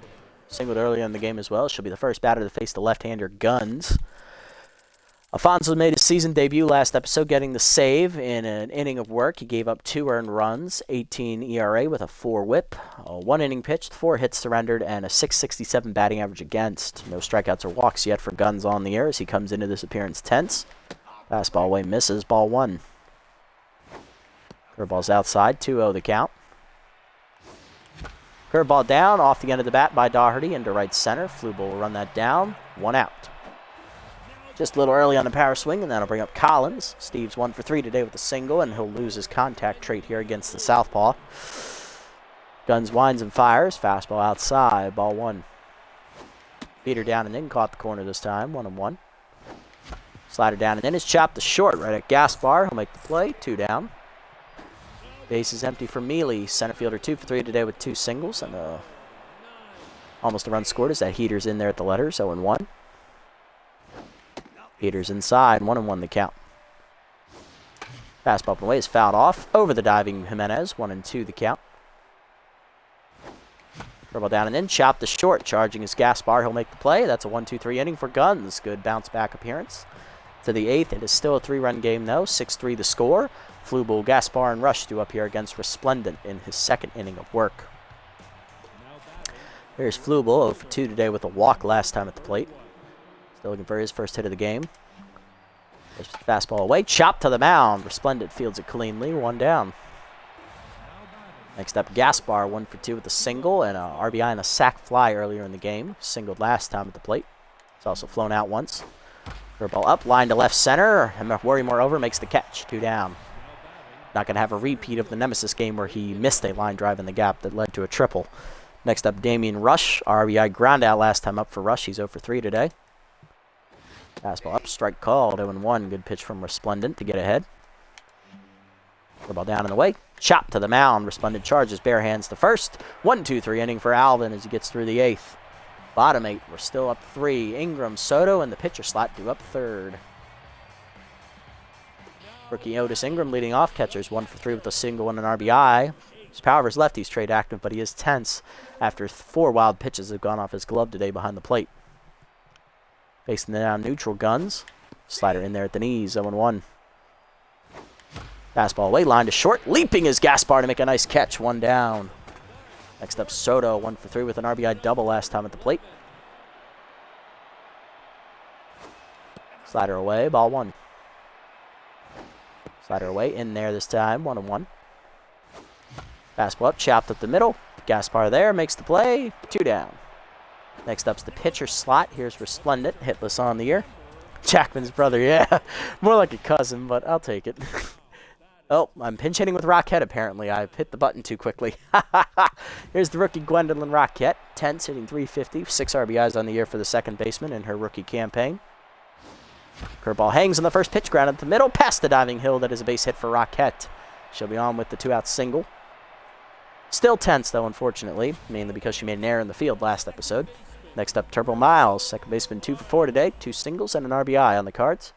Singled earlier in the game as well. She'll be the first batter to face the left-hander Guns. Alfonso made his season debut last episode, getting the save in an inning of work. He gave up 2 earned runs, 18 ERA with a 4 whip, 1 inning pitched, 4 hits surrendered, and a 667 batting average against. No strikeouts or walks yet for Guns on the air as he comes into this appearance tense. Fastball away, misses, ball 1. Curveball's outside, 2-0 the count. Curveball down, off the end of the bat by Doherty into right center. Flubel will run that down, 1 out. Just a little early on the power swing, and that'll bring up Collins. Steve's 1 for 3 today with a single, and he'll lose his contact trait here against the southpaw. Guns winds and fires. Fastball outside, ball 1. Beater down and in, caught the corner this time, 1-1. Slider down and in is chopped to short right at Gaspar. He'll make the play, 2 down. Base is empty for Mealy. Center fielder 2 for 3 today with 2 singles, and almost a run scored as that heater's in there at the letters, 0-1. Heater's inside, 1-1 the count. Fastball up and away is fouled off over the diving Jimenez, 1-2 the count. Curveball down and in, chopped to short, charging his Gaspar. He'll make the play. That's a 1-2-3 inning for Guns. Good bounce back appearance. To the 8th, it is still a 3-run game though, 6-3 the score. Flubel, Gaspar, and Rush do up here against Resplendent in his 2nd inning of work. Here's Flubel, 0 for 2 today with a walk last time at the plate. Still looking for his first hit of the game. There's fastball away, chopped to the mound. Resplendent fields it cleanly, 1 down. Next up, Gaspar, 1 for 2 with a single and a RBI and a sac fly earlier in the game. Singled last time at the plate. It's also flown out once. Curveball up, line to left center. Worry moreover makes the catch, 2 down. Not going to have a repeat of the Nemesis game where he missed a line drive in the gap that led to a triple. Next up, Damian Rush. RBI ground out last time up for Rush. He's 0 for 3 today. Fastball up, strike called, 0-1. Good pitch from Resplendent to get ahead. Curveball down in the way. Chop to the mound. Resplendent charges, bare hands to first. 1-2-3 inning for Alvin as he gets through the 8th. Bottom 8, we're still up 3. Ingram, Soto, and the pitcher slot do up 3rd. Rookie Otis Ingram leading off. Catcher's 1 for 3 with a single and an RBI. His power is left. He's trade active, but he is tense after 4 wild pitches have gone off his glove today behind the plate. Facing the down neutral Guns. Slider in there at the knees, 0-1. Fastball away, line to short. Leaping is Gaspar to make a nice catch, 1 down. Next up, Soto, 1 for 3 with an RBI double last time at the plate. Slider away, ball 1. Slider away, in there this time, 1-1. Fastball up, chopped up the middle. Gaspar there, makes the play, 2 down. Next up's the pitcher slot. Here's Resplendent, hitless on the year. Jackman's brother, yeah. More like a cousin, but I'll take it. Oh, I'm pinch hitting with Rockette, apparently. I've hit the button too quickly. Here's the rookie Gwendolyn Rockette. Tense, hitting .350. 6 RBIs on the year for the second baseman in her rookie campaign. Curveball hangs on the first pitch, grounded to the middle, past the diving hill. That is a base hit for Rockette. She'll be on with the 2-out single. Still tense, though, unfortunately, mainly because she made an error in the field last episode. Next up, Turbo Miles, second baseman, 2 for 4 today, 2 singles and an RBI on the cards.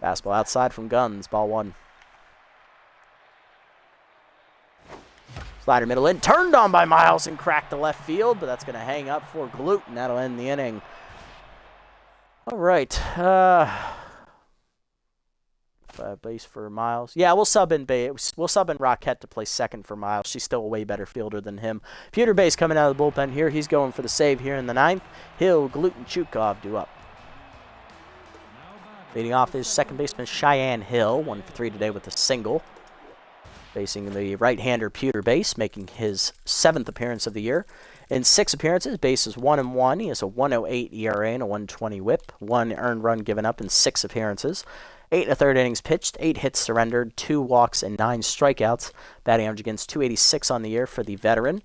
Fastball outside from Guns, ball 1. Slider middle in, turned on by Miles and cracked the left field, but that's going to hang up for Glute, and that'll end the inning. All right. Base for Miles. Yeah, we'll sub in Rockette to play second for Miles. She's still a way better fielder than him. Pewter Base coming out of the bullpen here. He's going for the save here in the 9th. Hill, Glute, and Chukov do up. Leading off is second baseman Cheyenne Hill, 1 for 3 today with a single. Facing the right-hander Pewter Base, making his 7th appearance of the year. In 6 appearances, Base is 1-1. He has a 1.08 ERA and a 1.20 WHIP. 1 earned run given up in 6 appearances. 8 1/3 innings pitched, 8 hits surrendered, 2 walks, and 9 strikeouts. Batting average against .286 on the year for the veteran.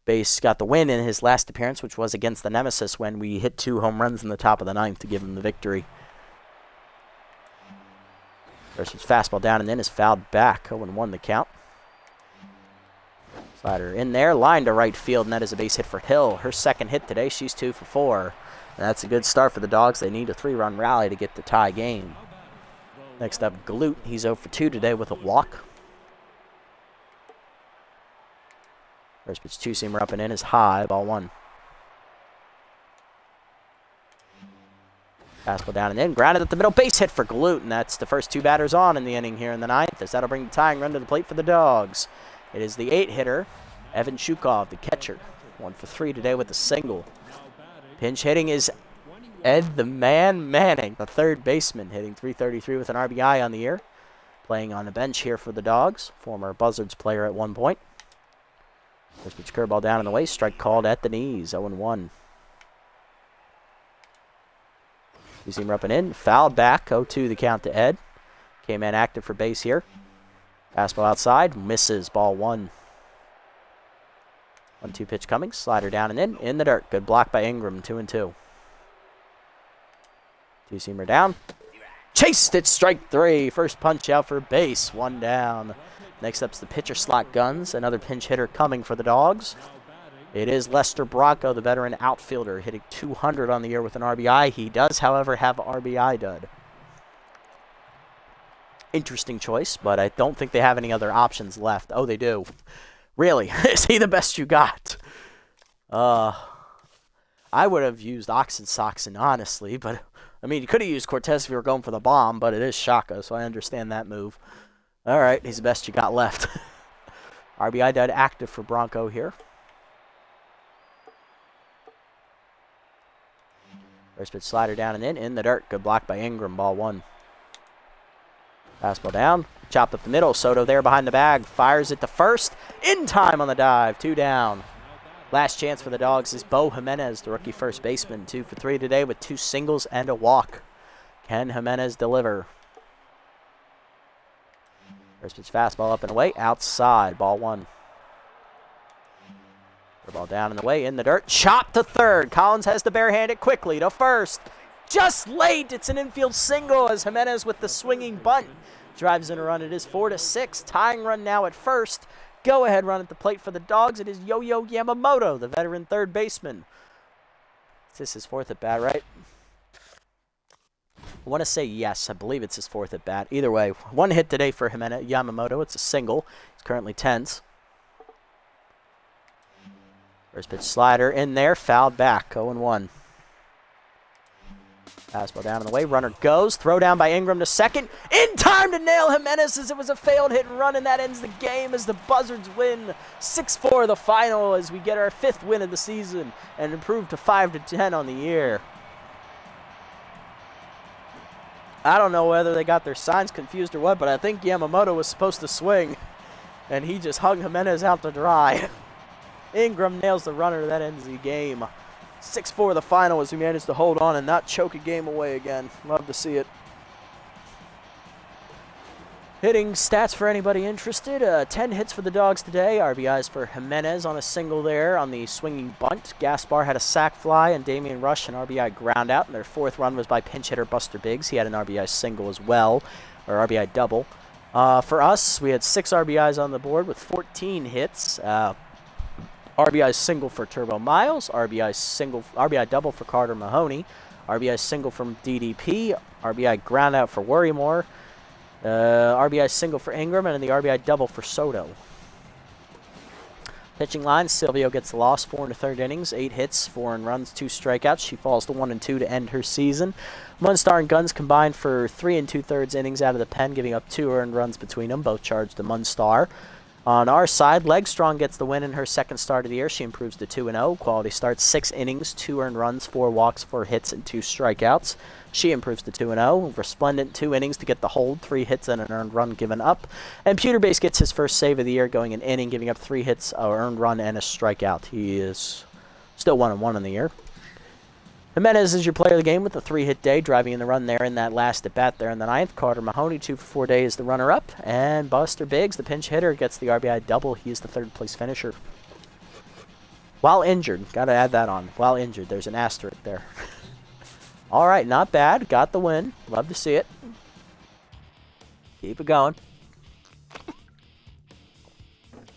Base got the win in his last appearance, which was against the Nemesis when we hit 2 home runs in the top of the 9th to give him the victory. First fastball down and in is fouled back. 0-1 the count. Slider in there, line to right field, and that is a base hit for Hill. Her second hit today, she's 2 for 4. And that's a good start for the Dogs. They need a 3-run rally to get the tie game. Next up, Glute. He's 0 for 2 today with a walk. First pitch 2-seamer up and in is high, ball 1. Fastball down and in. Grounded at the middle. Base hit for Galoot. And that's the first 2 batters on in the inning here in the 9th. As that'll bring the tying run to the plate for the Dogs. It is the 8-hitter, Evan Shukov, the catcher. 1 for 3 today with a single. Pinch hitting is Ed the Man Manning, the third baseman, hitting .333 with an RBI on the year. Playing on the bench here for the Dogs. Former Buzzards player at one point. First pitch curveball down in the way. Strike called at the knees. 0-1. Two-seamer up and in. Fouled back. 0-2 the count to Ed. Came in active for base here. Fastball outside. Misses. Ball 1. 1-2 pitch coming. Slider down and in. In the dirt. Good block by Ingram. 2-2. Two-seamer down. Chased it. Strike 3. First punch out for base. 1 down. Next up's the pitcher slot Guns. Another pinch hitter coming for the Dogs. It is Lester Bronco, the veteran outfielder, hitting .200 on the year with an RBI. He does, however, have RBI dud. Interesting choice, but I don't think they have any other options left. Oh, they do. Really? Is he the best you got? I would have used Oxen, honestly, but I mean, you could have used Cortez if you were going for the bomb, but it is Shaka, so I understand that move. All right, he's the best you got left. RBI dud active for Bronco here. First pitch slider down and in the dirt. Good block by Ingram. Ball 1. Fastball down. Chopped up the middle. Soto there behind the bag. Fires it to first. In time on the dive. 2 down. Last chance for the Dogs is Bo Jimenez, the rookie first baseman. 2 for 3 today with 2 singles and a walk. Can Jimenez deliver? First pitch fastball up and away. Outside. Ball 1. Ball down in the way. In the dirt. Chopped to third. Collins has to barehand it quickly to first. Just late. It's an infield single as Jimenez with the swinging bunt drives in a run. It is 4-6. Tying run now at first. Go-ahead run at the plate for the Dogs. It is Yo-Yo Yamamoto, the veteran third baseman. This is his 4th at bat, right? I want to say yes. I believe it's his 4th at bat. Either way, 1 hit today for Yamamoto. It's a single. He's currently tense. First pitch slider in there. Fouled back. 0-1. Fastball down in the way. Runner goes. Throw down by Ingram to second. In time to nail Jimenez as it was a failed hit and run, and that ends the game as the Buzzards win 6-4 the final as we get our 5th win of the season and improve to 5-10 on the year. I don't know whether they got their signs confused or what, but I think Yamamoto was supposed to swing, and he just hung Jimenez out to dry. Ingram nails the runner. That ends the game. 6-4 the final as we managed to hold on and not choke a game away again. Love to see it. Hitting stats for anybody interested. 10 hits for the Dogs today. RBIs for Jimenez on a single there on the swinging bunt. Gaspar had a sac fly and Damian Rush an RBI ground out. And their 4th run was by pinch hitter Buster Biggs. He had an RBI single as well, or RBI double. For us, we had 6 RBIs on the board with 14 hits. RBI single for Turbo Miles, RBI double for Carter Mahoney, RBI single from DDP, RBI ground out for Worrymore, RBI single for Ingram, and the RBI double for Soto. Pitching line, Silvio gets the loss, 4 in the 3rd innings, 8 hits, 4 earned runs, 2 strikeouts. She falls to 1-2 to end her season. Munstar and Guns combined for 3 2/3 innings out of the pen, giving up 2 earned runs between them, both charged to Munstar. On our side, Legstrong gets the win in her 2nd start of the year. She improves to 2-0. Quality starts 6 innings, 2 earned runs, 4 walks, 4 hits, and 2 strikeouts. She improves to 2-0. Resplendent 2 innings to get the hold, 3 hits and an earned run given up. And Pewterbase gets his first save of the year, going an inning, giving up 3 hits, an earned run, and a strikeout. He is still 1-1 in the year. Jimenez is your player of the game with a 3-hit day, driving in the run there in that last at-bat there in the 9th. Carter Mahoney, 2 for 4 days, the runner-up. And Buster Biggs, the pinch hitter, gets the RBI double. He is the 3rd-place finisher. While injured. Got to add that on. While injured. There's an asterisk there. All right, not bad. Got the win. Love to see it. Keep it going.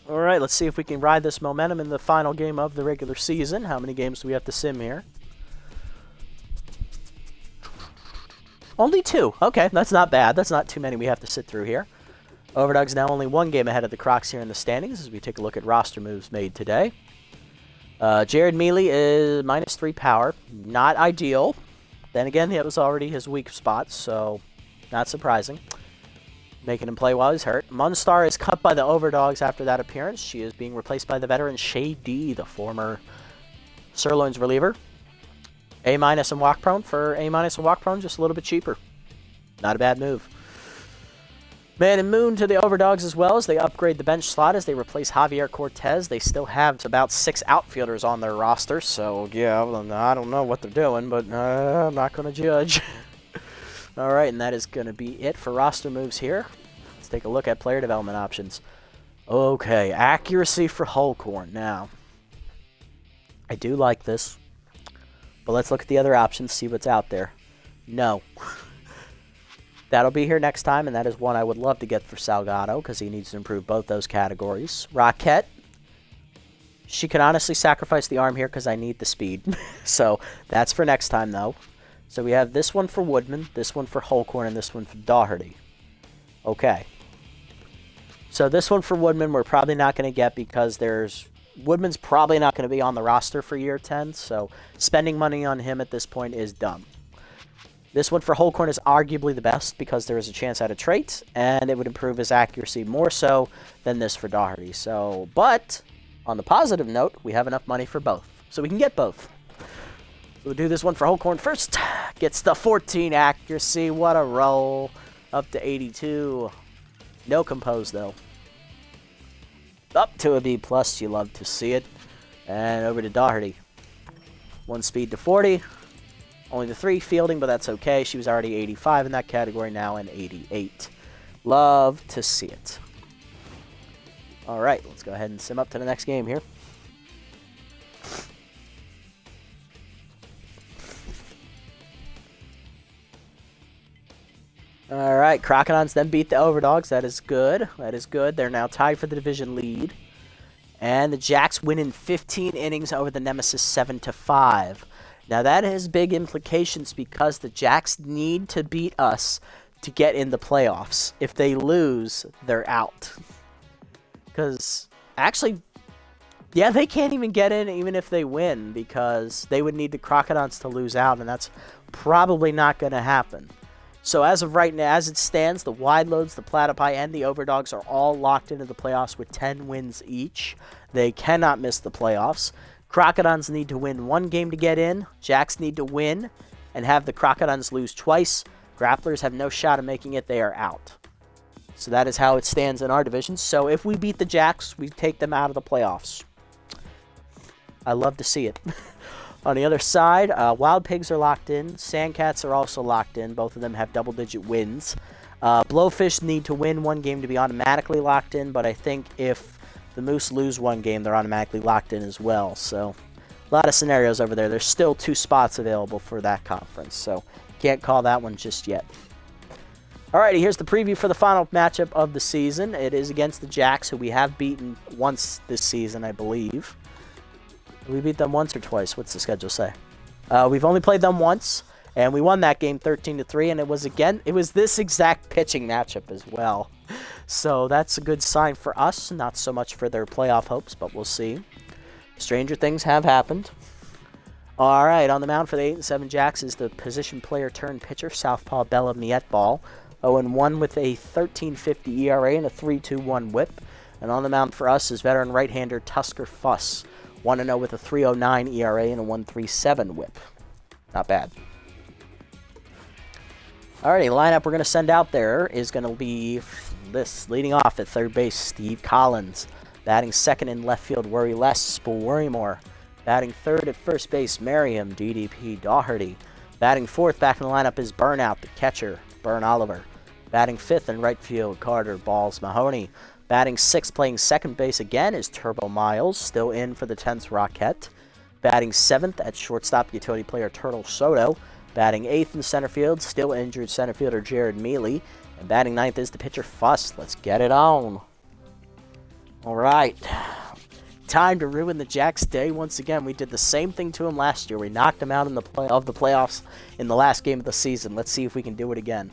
All right, let's see if we can ride this momentum in the final game of the regular season. How many games do we have to sim here? Only 2. Okay, that's not bad. That's not too many we have to sit through here. Overdog's now only 1 game ahead of the Crocs here in the standings as we take a look at roster moves made today. Jared Mealy is -3 power. Not ideal. Then again, it was already his weak spot, so not surprising. Making him play while he's hurt. Munstar is cut by the Overdogs after that appearance. She is being replaced by the veteran Shay D, the former Sirloin's reliever. A- and walk prone for A- and walk prone, just a little bit cheaper. Not a bad move. Man and Moon to the Overdogs as well as they upgrade the bench slot as they replace Javier Cortez. They still have about 6 outfielders on their roster, so yeah, I don't know what they're doing, but I'm not going to judge. All right, and that is going to be it for roster moves here. Let's take a look at player development options. Okay, accuracy for Hulkhorn. Now, I do like this, but let's look at the other options, see what's out there. No. That'll be here next time, and that is one I would love to get for Salgado because he needs to improve both those categories. Rocket. She can honestly sacrifice the arm here because I need the speed. So that's for next time, though. So we have this one for Woodman, this one for Hulkhorn, and this one for Doherty. Okay. So this one for Woodman we're probably not going to get because Woodman's probably not going to be on the roster for year 10, so spending money on him at this point is dumb. This one for Hulkhorn is arguably the best because there is a chance at a trait, and it would improve his accuracy more so than this for Doherty. So, but on the positive note, we have enough money for both, so we can get both. So we'll do this one for Hulkhorn first. Gets the 14 accuracy. What a roll. Up to 82. No compose, though. Up to a B+. You love to see it. And over to Doherty. 1 speed to 40. Only the 3 fielding, but that's okay. She was already 85 in that category now and 88. Love to see it. All right, let's go ahead and sim up to the next game here. All right, Crocodons then beat the Overdogs. That is good. That is good. They're now tied for the division lead. And the Jacks win in 15 innings over the Nemesis 7-5. Now that has big implications because the Jacks need to beat us to get in the playoffs. If they lose, they're out. Because actually, yeah, they can't even get in even if they win because they would need the Crocodons to lose out, and that's probably not going to happen. So as of right now, as it stands, the Wide Loads, the Platypi, and the Overdogs are all locked into the playoffs with 10 wins each. They cannot miss the playoffs. Crocodons need to win 1 game to get in. Jacks need to win and have the Crocodons lose twice. Grapplers have no shot of making it. They are out. So that is how it stands in our division. So if we beat the Jacks, we take them out of the playoffs. I love to see it. On the other side, Wild Pigs are locked in. Sandcats are also locked in. Both of them have double-digit wins. Blowfish need to win 1 game to be automatically locked in, but I think if the Moose lose 1 game, they're automatically locked in as well. So a lot of scenarios over there. There's still 2 spots available for that conference, so can't call that one just yet. Alrighty, here's the preview for the final matchup of the season. It is against the Jacks, who we have beaten once this season, I believe. We beat them once or twice? What's the schedule say? We've only played them once, and we won that game 13-3, and it was this exact pitching matchup as well. So that's a good sign for us, not so much for their playoff hopes, but we'll see. Stranger things have happened. All right, on the mound for the 8-7 Jacks is the position player turned pitcher, Southpaw Bella Mietball. 0-1 with a 13.50 ERA and a 3.21 whip. And on the mound for us is veteran right-hander Tusker Fuss. 1-0 with a 3.09 ERA and a 1.37 whip. Not bad. Alrighty, lineup we're going to send out there is going to be this. Leading off at third base, Steve Collins. Batting second in left field, Worry Less, Spool Worrymore. Batting third at first base, Merriam, DDP Doherty. Batting fourth back in the lineup is Burnout, the catcher, Burn Oliver. Batting fifth in right field, Carter Balls Mahoney. Batting sixth, playing second base again, is Turbo Miles, still in for the 10th Rocket. Batting seventh at shortstop, utility player Turtle Soto. Batting eighth in center field, still injured center fielder Jared Mealy. And batting ninth is the pitcher Fuss. Let's get it on. All right. Time to ruin the Jacks' day once again. We did the same thing to him last year. We knocked him out in the playoffs in the last game of the season. Let's see if we can do it again.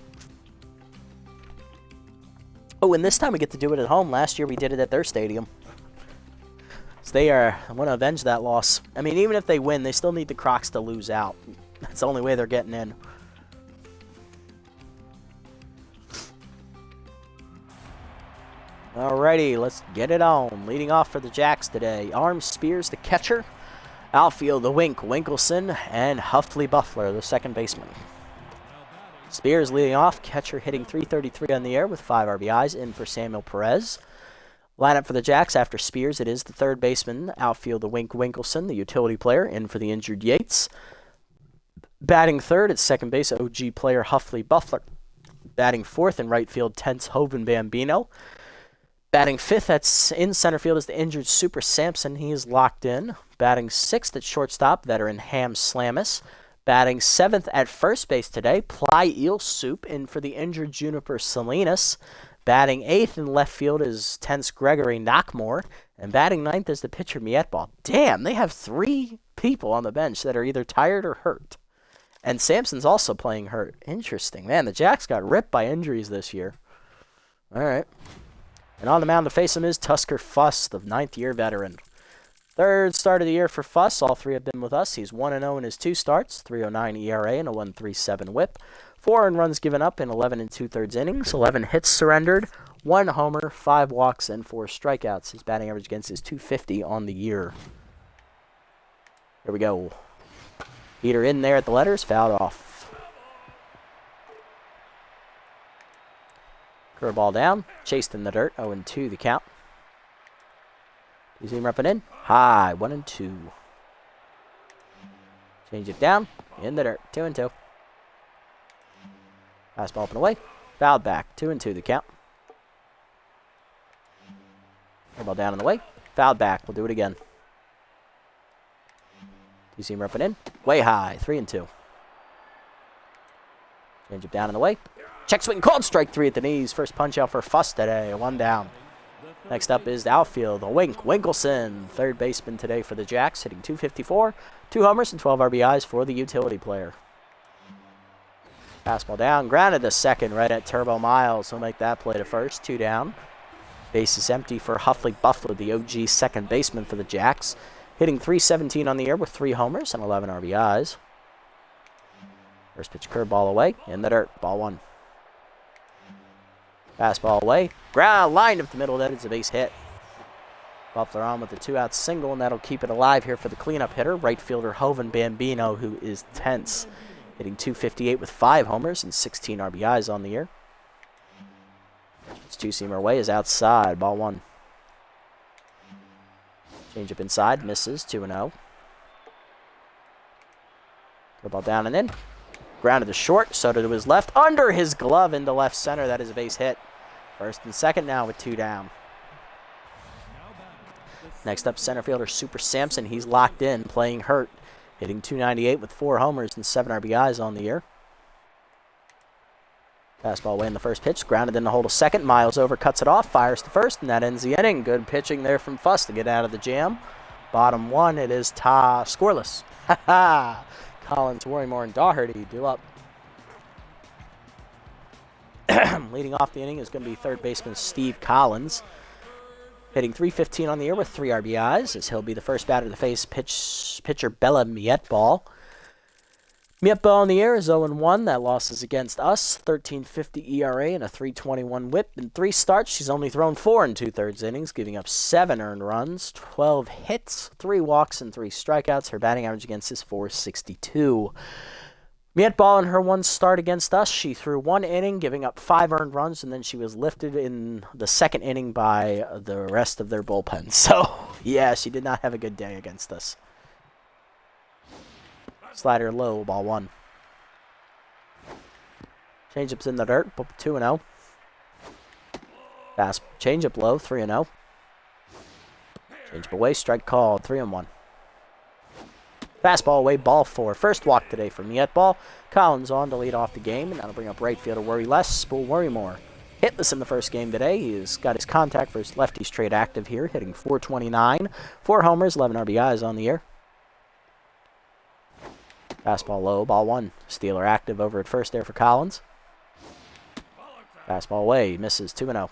Oh, and this time we get to do it at home. Last year we did it at their stadium. So I want to avenge that loss. I mean, even if they win, they still need the Crocs to lose out. That's the only way they're getting in. Alrighty, let's get it on. Leading off for the Jacks today, Arms Spears, the catcher. Outfield, the Wink, Winkelson, and Huffley Buffler, the second baseman. Spears leading off, catcher hitting .333 on the air with 5 RBIs, in for Samuel Perez. Lineup for the Jacks after Spears, it is the third baseman. Outfield, the Wink, Winkelson, the utility player, in for the injured Yates. Batting third at second base, OG player Huffley Buffler. Batting fourth in right field, Tense Hoven Bambino. Batting fifth in center field is the injured Super Sampson. He is locked in. Batting sixth at shortstop, veteran Ham Slamis. Batting seventh at first base today, Ply Eel Soup, in for the injured Juniper Salinas. Batting eighth in left field is Tense Gregory Knockmore. And batting ninth is the pitcher Mietball. Damn, they have 3 people on the bench that are either tired or hurt. And Sampson's also playing hurt. Interesting. Man, the Jacks got ripped by injuries this year. All right. And on the mound to face him is Tusker Fuss, the 9th-year veteran. Third start of the year for Fuss. All 3 have been with us. He's 1-0 in his 2 starts, 3.09 ERA and a 1.37 WHIP. 4 earned runs given up in 11 2/3 innings, 11 hits surrendered, 1 homer, 5 walks, and 4 strikeouts. His batting average against is .250 on the year. Here we go. Heater in there at the letters, fouled off. Curveball down, chased in the dirt, 0-2 the count. You see him repping in? High, 1-2. Change it down, in the dirt, 2-2. Fastball up and away, fouled back, 2-2 the count. Curveball down in the way, fouled back, we'll do it again. You see him repping in? Way high, 3-2. Change it down in the way. Check swing called, strike 3 at the knees. First punch out for Fuss today, 1 down. Next up is the outfield, the Wink, Winkelson, third baseman today for the Jacks, hitting .254, 2 homers and 12 RBIs for the utility player. Fastball down, grounded to second right at Turbo Miles. He'll make that play to first, 2 down. Base is empty for Huffley Buffler, the OG second baseman for the Jacks, hitting .317 on the air with 3 homers and 11 RBIs. First pitch curveball away, in the dirt, ball 1. Fastball away. Ground lined up the middle. That is a base hit. Buffler on with a 2-out single, and that'll keep it alive here for the cleanup hitter, right fielder Hoven Bambino, who is tense, hitting .258 with 5 homers and 16 RBIs on the year. His 2-seamer away is outside. Ball 1. Change up inside. Misses. 2-0. Curveball down and in. Grounded to short. Soto to his left. Under his glove into left center. That is a base hit. First and second now with 2 down. Next up, center fielder Super Sampson. He's locked in, playing hurt, hitting .298 with 4 homers and 7 RBIs on the year. Fastball away in the first pitch. Grounded in the hole to second. Miles over, cuts it off, fires to first, and that ends the inning. Good pitching there from Fuss to get out of the jam. Bottom 1, it is scoreless. Ha ha! Collins, Worrymore, and Doherty do up. Leading off the inning is going to be third baseman Steve Collins, hitting .315 on the year with 3 RBIs, as he'll be the first batter to face pitcher Bella Mietball. Mietball on the year is 0-1. That loss is against us. 13.50 ERA and a 3.21 WHIP. In 3 starts, she's only thrown 4 2/3 innings, giving up 7 earned runs, 12 hits, 3 walks, and 3 strikeouts. Her batting average against is .462. Mietball in her 1 start against us, she threw 1 inning, giving up 5 earned runs, and then she was lifted in the 2nd inning by the rest of their bullpen. So, yeah, she did not have a good day against us. Slider low, ball 1. Changeup's in the dirt, 2-0. Fast changeup low, 3-0. Changeup away, strike called, 3-1. Fastball away, ball 4. First walk today for Mietball. Collins on to lead off the game, and that'll bring up right fielder Worry Less, Spool Worrymore. Hitless in the first game today. He's got his contact for his lefties trade active here, hitting .429. 4 homers, 11 RBIs on the year. Fastball low, ball 1. Steeler active over at first there for Collins. Fastball away, misses, 2-0.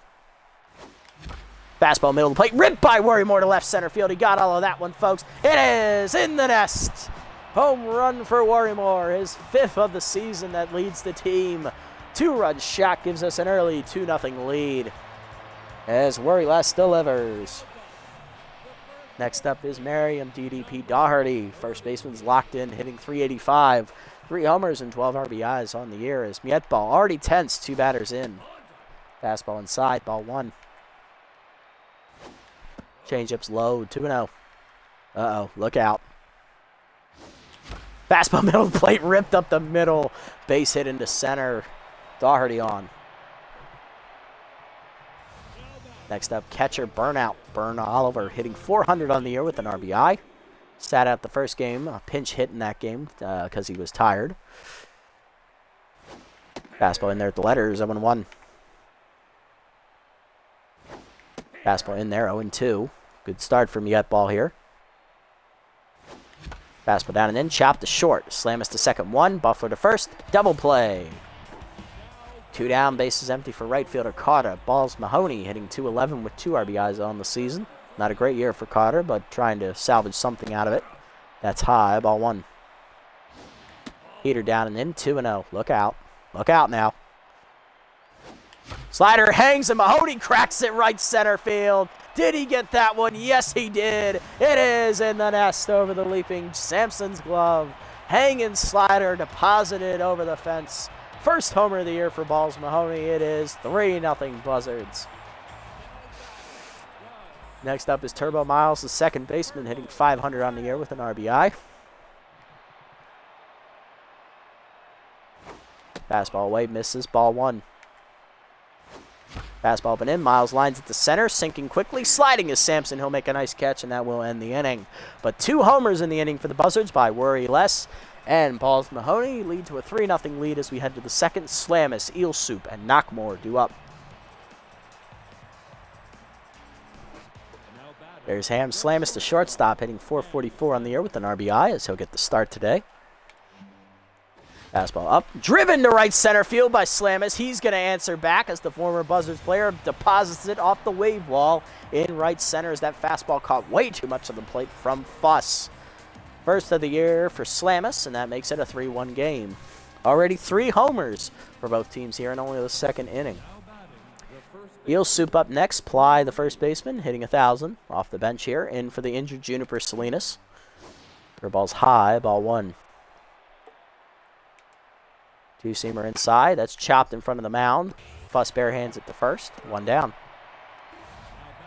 Fastball middle of the plate, ripped by Worrymore to left center field. He got all of that one, folks. It is in the nest. Home run for Worrymore, his 5th of the season that leads the team. 2-run shot gives us an early 2-0 lead as Worry last delivers. Next up is Merriam DDP Doherty. First baseman's locked in, hitting .385. 3 homers and 12 RBIs on the year as Mietball already tense, 2 batters in. Fastball inside, ball 1. Changeup's low, 2-0. Uh-oh, look out. Fastball middle of the plate, ripped up the middle. Base hit into center. Doherty on. Next up, catcher Burnout. Burn Oliver hitting .400 on the year with an RBI. Sat out the first game, a pinch hit in that game because he was tired. Fastball in there at the letters, 0-1. Fastball in there, 0-2. Good start from Mietball here. Fastball down and in, chop to short. Slam us to second, 1. Buffalo to first. Double play. 2 down, bases empty for right fielder Carter. Balls Mahoney hitting .211 with 2 RBIs on the season. Not a great year for Carter, but trying to salvage something out of it. That's high, ball 1. Heater down and in, 2-0. Look out. Look out now. Slider hangs and Mahoney cracks it right center field. Did he get that one? Yes, he did. It is in the nest over the leaping Sampson's glove. Hanging slider deposited over the fence. First homer of the year for Balls Mahoney. It is 3-0 Buzzards. Next up is Turbo Miles, the second baseman, hitting .500 on the year with an RBI. Fastball away, misses, ball 1. Fastball up and in, Miles lines it to center, sinking quickly, sliding is Sampson. He'll make a nice catch, and that will end the inning. But 2 homers in the inning for the Buzzards by Worry Less. And Balls Mahoney lead to a 3-0 lead as we head to the second. Slamis, Eel Soup, and Knockmore due up. There's Ham Slamis, the shortstop, hitting .444 on the year with an RBI as he'll get the start today. Fastball up, driven to right center field by Slamis. He's going to answer back as the former Buzzards player deposits it off the wave wall in right center as that fastball caught way too much of the plate from Fuss. First of the year for Slamis, and that makes it a 3-1 game. Already 3 homers for both teams here in only the second inning. Eel Soup up next. Ply, the first baseman, hitting 1,000 off the bench here. In for the injured Juniper Salinas. Her ball's high, ball 1. 2-seamer inside. That's chopped in front of the mound. Fuss bare hands at the first. 1 down.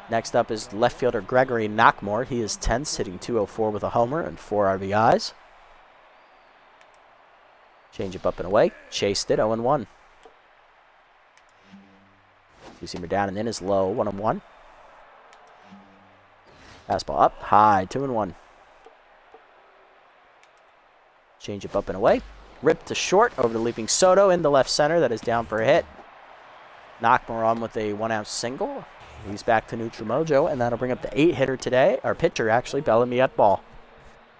Next up is left fielder Gregory Knockmore. He is tense, hitting .204 with a homer and 4 RBIs. Changeup up and away. Chased it, 0-1. 2-seamer down and in is low, 1-1. Fastball up, high, 2-1. Changeup up and away. Ripped to short over the leaping Soto into left center. That is down for a hit. Knockmore on with a 1-out single. He's back to neutral mojo, and that'll bring up the 8-hitter today, or pitcher actually, Bellamy Mietball.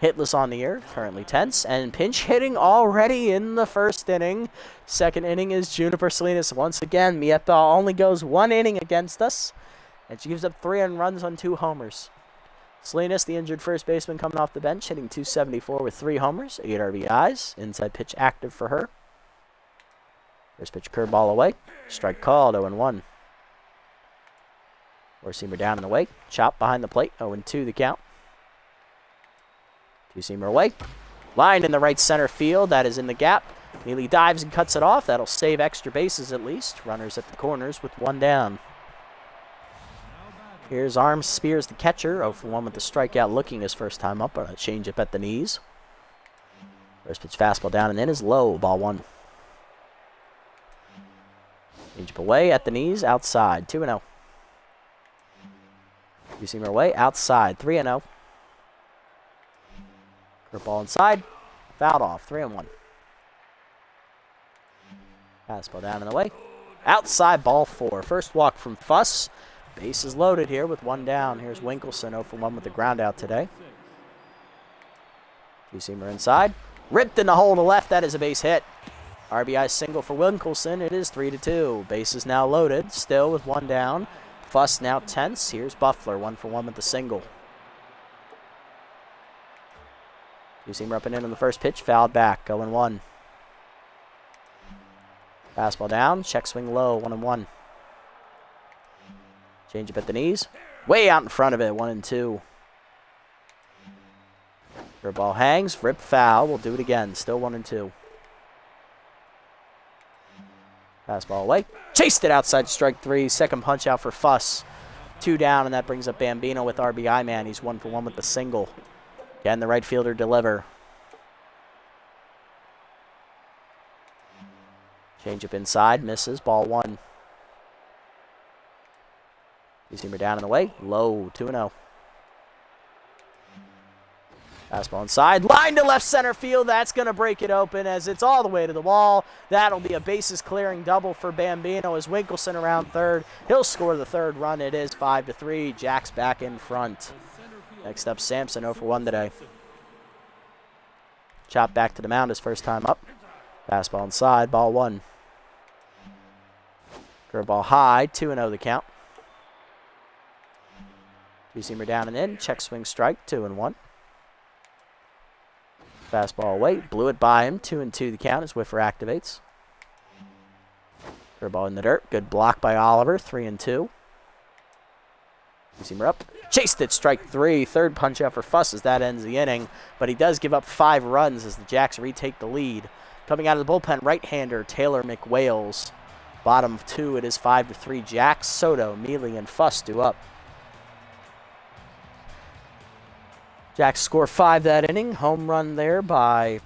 Hitless on the year, currently tense, and pinch hitting already in the first inning. Second inning is Juniper Salinas. Once again, Mietball only goes 1 inning against us, and she gives up 3 runs on 2 homers. Salinas, the injured first baseman, coming off the bench, hitting .274 with 3 homers, 8 RBIs. Inside pitch active for her. First pitch curveball away. Strike called, 0-1. Four-seamer down and away. Chop behind the plate, 0-2 the count. 2-seamer away. Line in the right center field. That is in the gap. Neely dives and cuts it off. That'll save extra bases at least. Runners at the corners with 1 down. Here's Arms spears the catcher. 0-1 with the strikeout, looking his first time up on a changeup at the knees. First pitch fastball down and in is low. Ball 1. Changeup away at the knees. Outside. 2-0. 2-seamer away. Outside. 3-0. Curveball inside. Fouled off. 3-1. Fastball down and away. Outside, ball 4. First walk from Fuss. Base is loaded here with 1 down. Here's Winkleson, 0-1 with the ground out today. 2-seamer inside. Ripped in the hole to left. That is a base hit. RBI single for Winkleson. It is 3-2. Base is now loaded. Still with 1 down. Fuss now tense. Here's Buffler, 1-1 with the single. Two-seamer up and in on the first pitch, fouled back, 0-1. Fastball down, check swing low, 1-1. Change up at the knees, way out in front of it, 1-2. Curveball hangs, rip foul, we'll do it again, still 1-2. Fastball away, chased it outside strike 3, second punch out for Fuss. 2 down, and that brings up Bambino with RBI man. He's 1-for-1 with the single. Again, the right fielder deliver. Change up inside, misses, ball 1. Two-seamer down and away, low, 2-0. Fastball inside, line to left center field. That's going to break it open as it's all the way to the wall. That'll be a bases clearing double for Bambino as Winkelson around third. He'll score the 3rd run. It is 5-3. Jack's back in front. Next up, Sampson 0-for-1 today. Chop back to the mound his first time up. Fastball inside, ball 1. Curveball high, 2-0 the count. Two-seamer down and in, check swing strike, 2-1. Fastball away, blew it by him, 2-2 the count as Whiffer activates. Curveball in the dirt, good block by Oliver, 3-2. Two-seamer up, chased it, strike 3, 3rd punch out for Fuss as that ends the inning, but he does give up 5 runs as the Jacks retake the lead. Coming out of the bullpen, right-hander Taylor McWales. Bottom of 2, it is 5-3. Jacks, Soto, Mealy, and Fuss do up. Jacks score 5 that inning. Home run there by,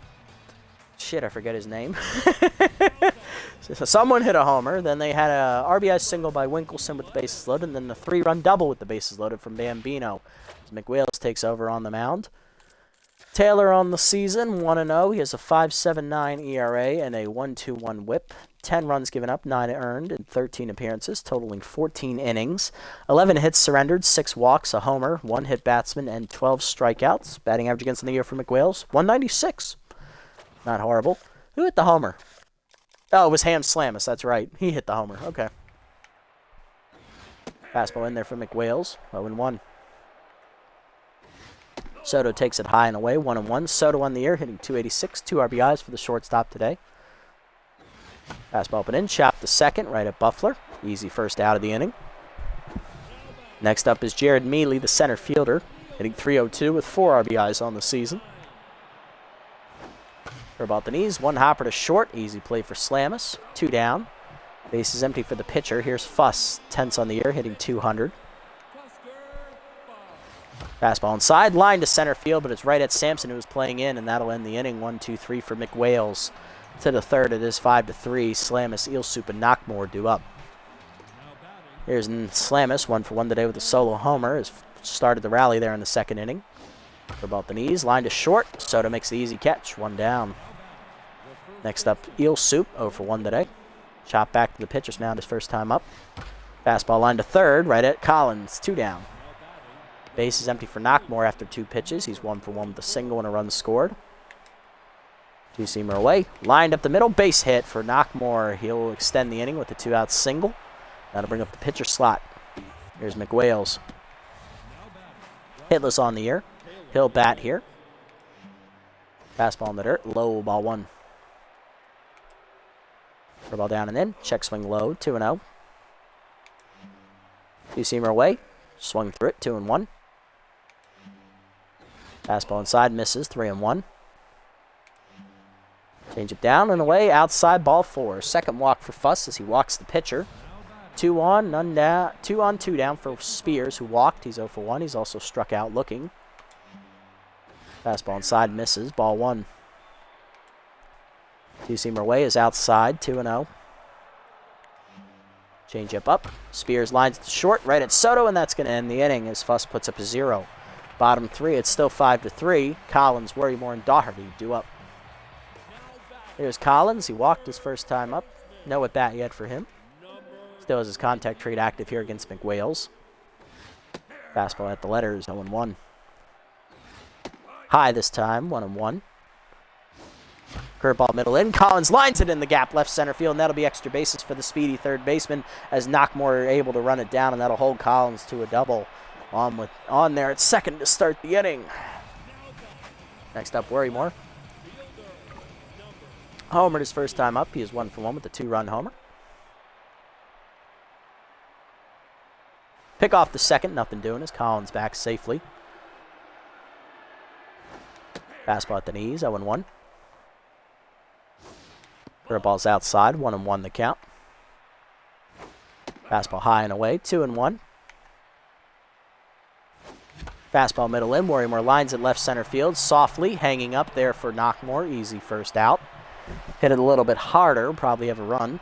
I forget his name. So someone hit a homer. Then they had a RBI single by Winkelson with the bases loaded, and then the 3-run double with the bases loaded from Bambino. As McWales takes over on the mound. Taylor on the season, 1-0. He has a 5.79 ERA and a 1.21 WHIP. 10 runs given up, 9 earned in 13 appearances, totaling 14 innings. 11 hits surrendered, 6 walks, a homer, 1 hit batsman, and 12 strikeouts. Batting average against the year for McWales, 196. Not horrible. Who hit the homer? Oh, it was Ham Slamus, that's right. He hit the homer, okay. Fastball in there for McWales, 0-1. Soto takes it high and away, 1-1. Soto on the year, hitting 286, 2 RBIs for the shortstop today. Fastball up and in, chopped to second, right at Buffler. Easy first out of the inning. Next up is Jared Mealy, the center fielder, hitting 302 with 4 RBIs on the season. Curveball at the knees, 1 hopper to short, easy play for Slamus. 2 down. Base is empty for the pitcher. Here's Fuss, tense on the year, hitting 200. Fastball inside, line to center field, but it's right at Sampson who was playing in, and that'll end the inning. 1-2-3 for McWales. To the 3rd, it is 5-3. Slamus, Eelsoop, and Knockmore do up. Here's Slamus, 1-for-1 today with a solo homer. Has started the rally there in the 2nd inning. Curveball at the knees, line to short. Soto makes the easy catch, 1 down. Next up, Eelsoop, 0-for-1 today. Chop back to the pitcher's mound his first time up. Fastball line to 3rd, right at Collins, 2 down. Base is empty for Knockmore after 2 pitches. He's 1-for-1 with a single and a run scored. Two-seamer away, lined up the middle, base hit for Knockmore. He'll extend the inning with a 2-out single. That'll bring up the pitcher slot. Here's McWales. Hitless on the year. He'll bat here. Fastball in the dirt, low, ball 1. Curveball down and in, check swing low, 2-0. Two-seamer away, swung through it, 2-1. Fastball inside, misses, 3-1. Change it down and away, outside, ball 4. Second walk for Fuss as he walks the pitcher. 2 on, none down. 2 on, 2 down for Spears, who walked. He's 0-for-1. He's also struck out looking. Fastball inside, misses, ball 1. Two-seamer away is outside, 2-0. Change up. Spears lines to short, right at Soto, and that's going to end the inning as Fuss puts up a 0. Bottom 3, it's still 5-3. Collins, Worrymore, and Doherty do up. Here's Collins. He walked his first time up. No at bat yet for him. Still has his contact trait active here against McWales. Fastball at the letters, 0-1. High this time, 1-1. Curveball middle in. Collins lines it in the gap left center field, and that'll be extra bases for the speedy 3rd baseman as Knockmore are able to run it down, and that'll hold Collins to a double. On there at 2nd to start the inning. Next up, Worrymore. Homered his first time up. He is 1 for 1 with the 2-run homer. Pick off the second, nothing doing as Collins back safely. Fastball at the knees, 0-1. Curveball's outside, 1-1 the count. Fastball high and away, 2-1. Fastball middle in, Worrymore lines at left center field, softly hanging up there for Knockmore, easy first out. Hit it a little bit harder, probably have a run.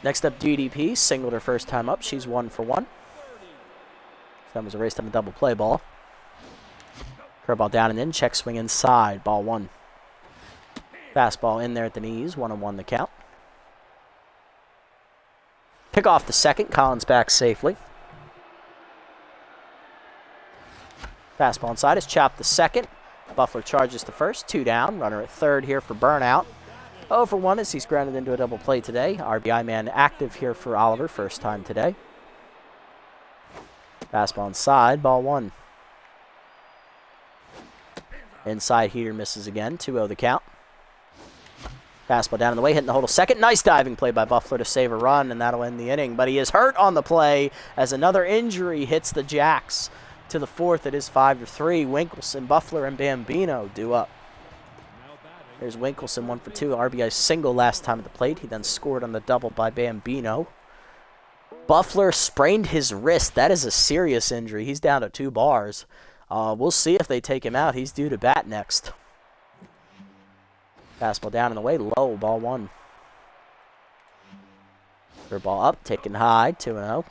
Next up, DDP, singled her first time up, she's 1 for 1. That was erased on a double play ball. Curveball down and in, check swing inside, ball 1. Fastball in there at the knees, 1-1 the count. Pick off the second, Collins back safely. Fastball inside is chopped the second. Buffler charges the first, 2 down. Runner at third here for burnout. 0 for 1 as he's grounded into a double play today. RBI man active here for Oliver, first time today. Fastball inside, ball 1. Inside heater misses again, 2-0 the count. Fastball down in the way, hitting the hold second. Nice diving play by Buffler to save a run, and that'll end the inning. But he is hurt on the play as another injury hits the Jacks. To the fourth, it is 5-3. Winkelson, Buffler, and Bambino due up. There's Winkelson, 1 for 2. RBI single last time at the plate. He then scored on the double by Bambino. Buffler sprained his wrist. That is a serious injury. He's down to 2 bars. We'll see if they take him out. He's due to bat next. Fastball down in the way, low, ball 1. Curveball up, taken high, 2-0.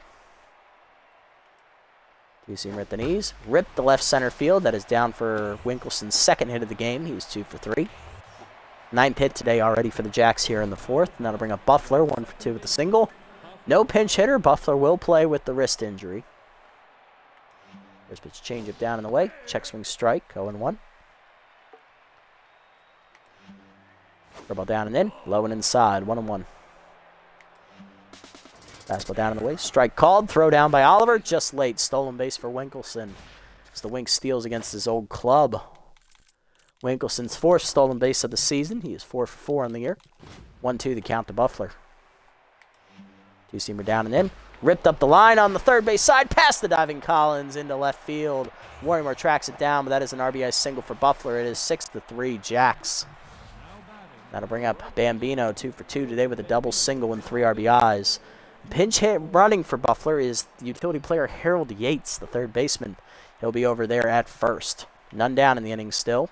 Two-seamer at the knees. Ripped the left center field. That is down for Winkelson's second hit of the game. He was 2 for 3. 9th hit today already for the Jacks here in the 4th. And that'll bring up Buffler, 1 for 2 with a single. No pinch hitter. Buffler will play with the wrist injury. First pitch changeup down in the way. Check swing strike, 0-1. Curveball down and in. Low and inside, 1-1. Fastball down in the way. Strike called. Throw down by Oliver. Just late. Stolen base for Winkelson. As the Wink steals against his old club. Winkelson's 4th stolen base of the season. He is 4 for 4 on the year. 1-2 the count to Buffler. Two-seamer down and in. Ripped up the line on the third base side. Past the diving Collins into left field. Worrymore tracks it down, but that is an RBI single for Buffler. It is 6-3 Jacks. That'll bring up Bambino, 2 for 2 today with a double single and 3 RBIs. Pinch hit running for Buffler is the utility player Harold Yates, the third baseman. He'll be over there at first. None down in the inning still.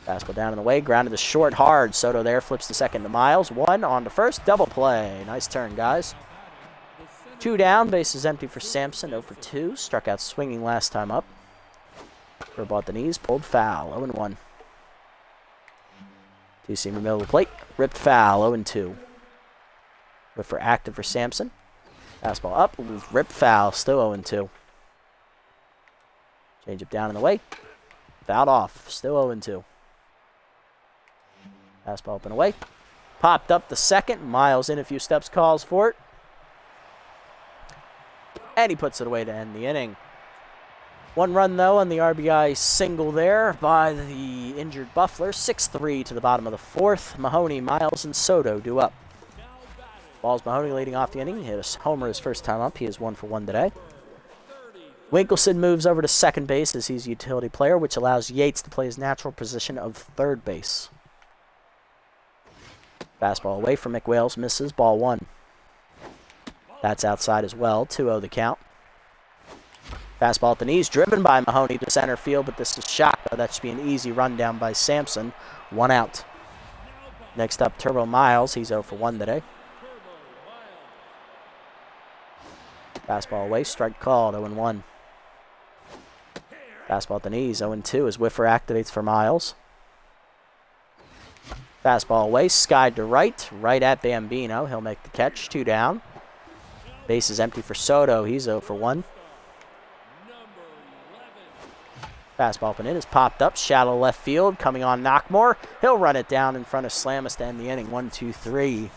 Fastball down in the way, grounded to short hard. Soto there flips to second to Miles. 1 on to first, double play. Nice turn, guys. 2 down, base is empty for Sampson, 0 for 2. Struck out swinging last time up. Curveball at the knees, pulled foul, 0-1. Two-seamer middle of the plate, ripped foul, 0-2. For active for Sampson. Fastball up, ripped foul, still 0-2. Change up down in the way. Fouled off, still 0-2. Fastball up and away. Popped up the second. Miles in a few steps, calls for it. And he puts it away to end the inning. 1 run, though, on the RBI single there by the injured Buffler. 6-3 to the bottom of the 4th. Mahoney, Miles, and Soto due up. Balls Mahoney leading off the inning. He hit a homer his first time up. He is 1 for 1 today. Winkelson moves over to second base as he's a utility player, which allows Yates to play his natural position of third base. Fastball away from McWales, misses, ball 1. That's outside as well, 2-0 the count. Fastball at the knees, driven by Mahoney to center field, but this is shot. That should be an easy rundown by Sampson. 1 out. Next up, Turbo Miles. He's 0 for 1 today. Fastball away, strike called, 0-1. Fastball at the knees, 0-2 as Whiffer activates for Miles. Fastball away, skied to right, right at Bambino. He'll make the catch, 2 down. Base is empty for Soto. He's 0 for 1. Fastball up and in is popped up, shallow left field, coming on Knockmore. He'll run it down in front of Slamis to end the inning, 1-2-3.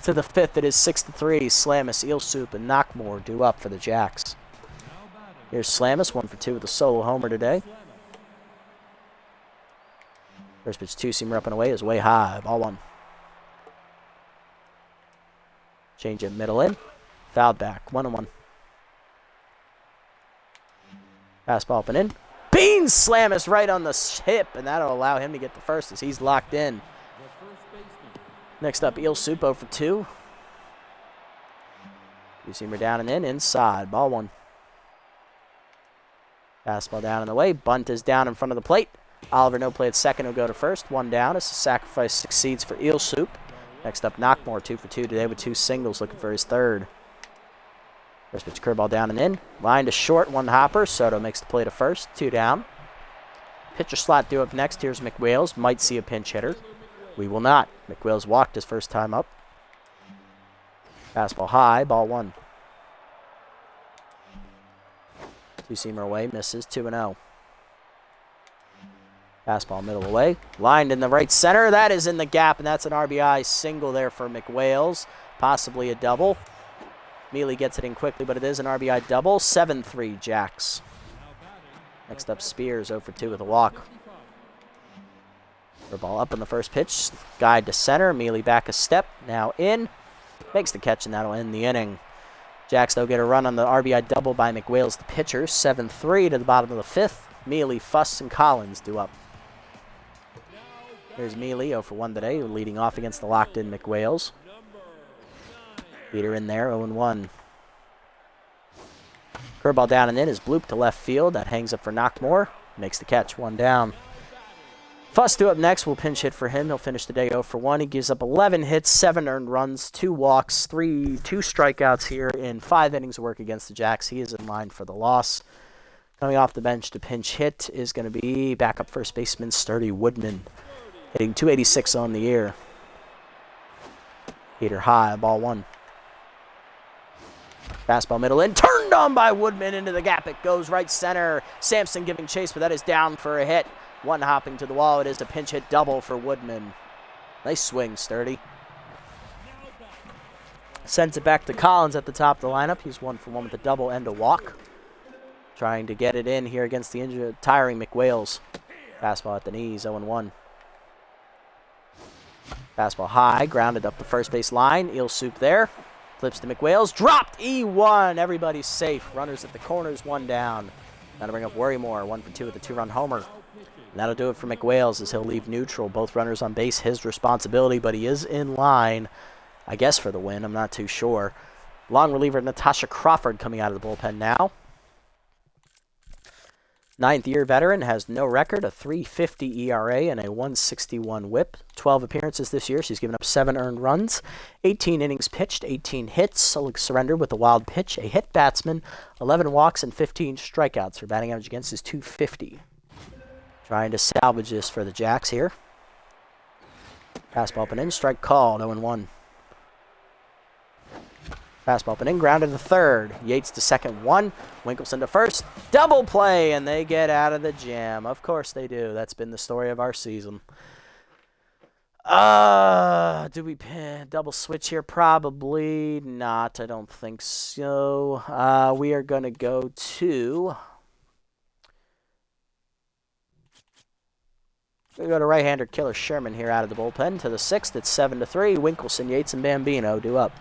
To the 5th, it is 6-3. Slamis, Eelsoop, and Knockmore due up for the Jacks. Here's Slamis, 1 for 2 with a solo homer today. First pitch two-seamer up and away is way high. Ball one. Change it middle in. Fouled back. 1-1. Fastball up and in. Bean slam is right on the hip, and that'll allow him to get the first as he's locked in. Next up, Eel Soup 0 for 2. Two-seamer down and in. Inside. Ball one. Fastball down and away. Bunt is down in front of the plate. Oliver no play at second will go to first. One down as the sacrifice succeeds for Eel Soup. Next up, Knockmore 2 for 2 today with 2 singles looking for his third. First pitch curveball down and in. Line to short, 1 hopper. Soto makes the play to first. 2 down. Pitcher slot due up next. Here's McWales. Might see a pinch hitter. We will not. McWales walked his first time up. Fastball high. Ball 1. Two-seamer away. Misses. 2-0. Fastball middle away. Lined in the right center. That is in the gap, and that's an RBI single there for McWales. Possibly a double. Mealy gets it in quickly, but it is an RBI double. 7-3 Jacks. Next up, Spears 0 for 2 with a walk. Ball up in the first pitch. Guide to center. Mealy back a step. Now in. Makes the catch, and that'll end the inning. Jacks, though, get a run on the RBI double by McWales, the pitcher. 7-3 to the bottom of the 5th. Mealy, Fuss, and Collins do up. Here's Mealy, 0 for 1 today, leading off against the locked-in McWales. Beater in there, 0-1. Curveball down and in is blooped to left field. That hangs up for Knockmore. Makes the catch, 1 down. Fuss due up next. We'll pinch hit for him. He'll finish the day 0 for 1. He gives up 11 hits, 7 earned runs, 2 walks, 2 strikeouts here in 5 innings of work against the Jacks. He is in line for the loss. Coming off the bench to pinch hit is going to be backup first baseman Sturdy Woodman, hitting .286 on the year. Heater high, ball 1. Fastball middle in, turned on by Woodman into the gap. It goes right center. Sampson giving chase, but that is down for a hit. 1 hopping to the wall. It is a pinch hit double for Woodman. Nice swing, Sturdy. Sends it back to Collins at the top of the lineup. He's 1 for 1 with a double and a walk. Trying to get it in here against the injured, tiring McWales. Fastball at the knees, 0-1. Fastball high, grounded up the first base line. Eel Soup there. Flips to McWales. Dropped, E1. Everybody's safe. Runners at the corners, 1 down. Now to bring up Worrymore, 1 for 2 with a 2-run homer. And that'll do it for McWales as he'll leave neutral. Both runners on base, his responsibility, but he is in line, I guess, for the win. I'm not too sure. Long reliever Natasha Crawford coming out of the bullpen now. 9th-year veteran, has no record, a .350 ERA and a .161 whip. 12 appearances this year. She's given up 7 earned runs, 18 innings pitched, 18 hits, surrendered with a wild pitch, a hit batsman, 11 walks, and 15 strikeouts. Her batting average against is .250. Trying to salvage this for the Jacks here. Fastball up and in, strike called, 0-1. Fastball up and in, grounded to third. Yates to second, 1. Winkelson to first. Double play, and they get out of the jam. Of course they do. That's been the story of our season. Do we double switch here? Probably not. I don't think so. We are going to go to... We go to right-hander Killer Sherman here out of the bullpen. To the 6th, it's 7-3. Winkelson, Yates, and Bambino do up.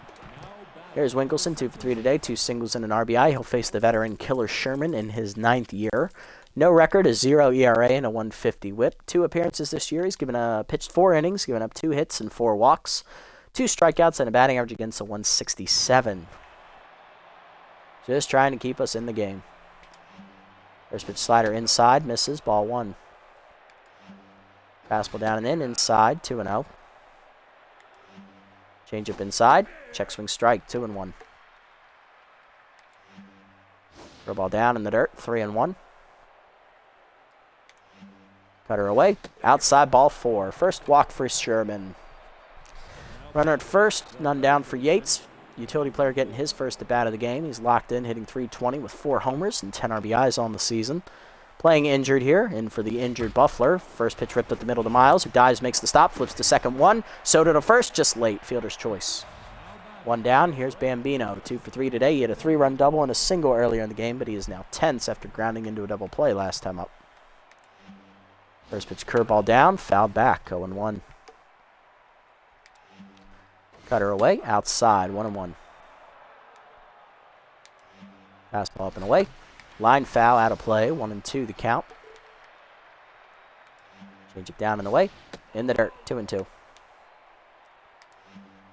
Here's Winkelson, 2 for 3 today, 2 singles and an RBI. He'll face the veteran Killer Sherman in his 9th year. No record, a 0 ERA and a .150 whip. 2 appearances this year. He's pitched 4 innings, given up 2 hits and 4 walks, 2 strikeouts, and a batting average against a .167. Just trying to keep us in the game. First pitch slider inside, misses, ball 1. Fastball down and in, inside, 2-0. Change up inside, check swing strike, 2-1. Throw ball down in the dirt, 3-1. Cutter away, outside, ball 4. First walk for Sherman. Runner at first, none down for Yates. Utility player getting his first at bat of the game. He's locked in, hitting .320 with 4 homers and 10 RBIs on the season. Playing injured here, in for the injured Buffler. First pitch ripped up the middle to Miles, who dives, makes the stop, flips to second, 1. Soto to first, just late, fielder's choice. 1 down, here's Bambino, 2 for 3 today. He had a 3-run double and a single earlier in the game, but he is now tense after grounding into a double play last time up. First pitch curveball down, fouled back, 0-1. Cutter away, outside, 1-1. Fastball up and away. Line foul, out of play, 1-2 the count. Change it down and away. In the dirt, 2-2.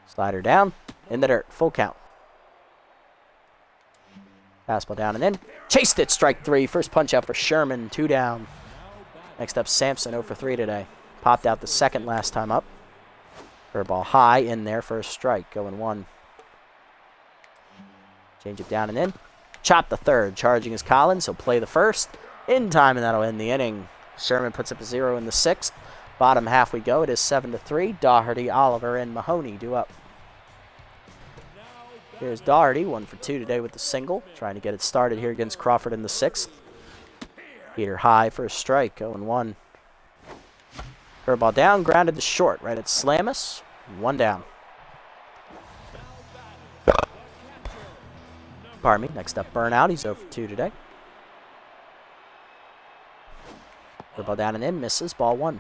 Slider down, in the dirt, full count. Fastball down and in. Chased it, strike 3. First punch out for Sherman, 2 down. Next up, Sampson, 0 for 3 today. Popped out the second last time up. Curveball high in there for a strike, 0-1. Change it down and in. Chop the third, charging is Collins. He'll play the first in time, and that'll end the inning. Sherman puts up a 0 in the 6th. Bottom half we go. It is 7-3. Doherty, Oliver, and Mahoney due up. Here's Doherty, 1 for 2 today with the single. Trying to get it started here against Crawford in the 6th. Peter high for a strike, 0-1. Curveball down, grounded to short, right at Slamus. 1 down. Pardon me. Next up, Burnout. He's 0 for 2 today. Curveball down and in, misses, ball 1.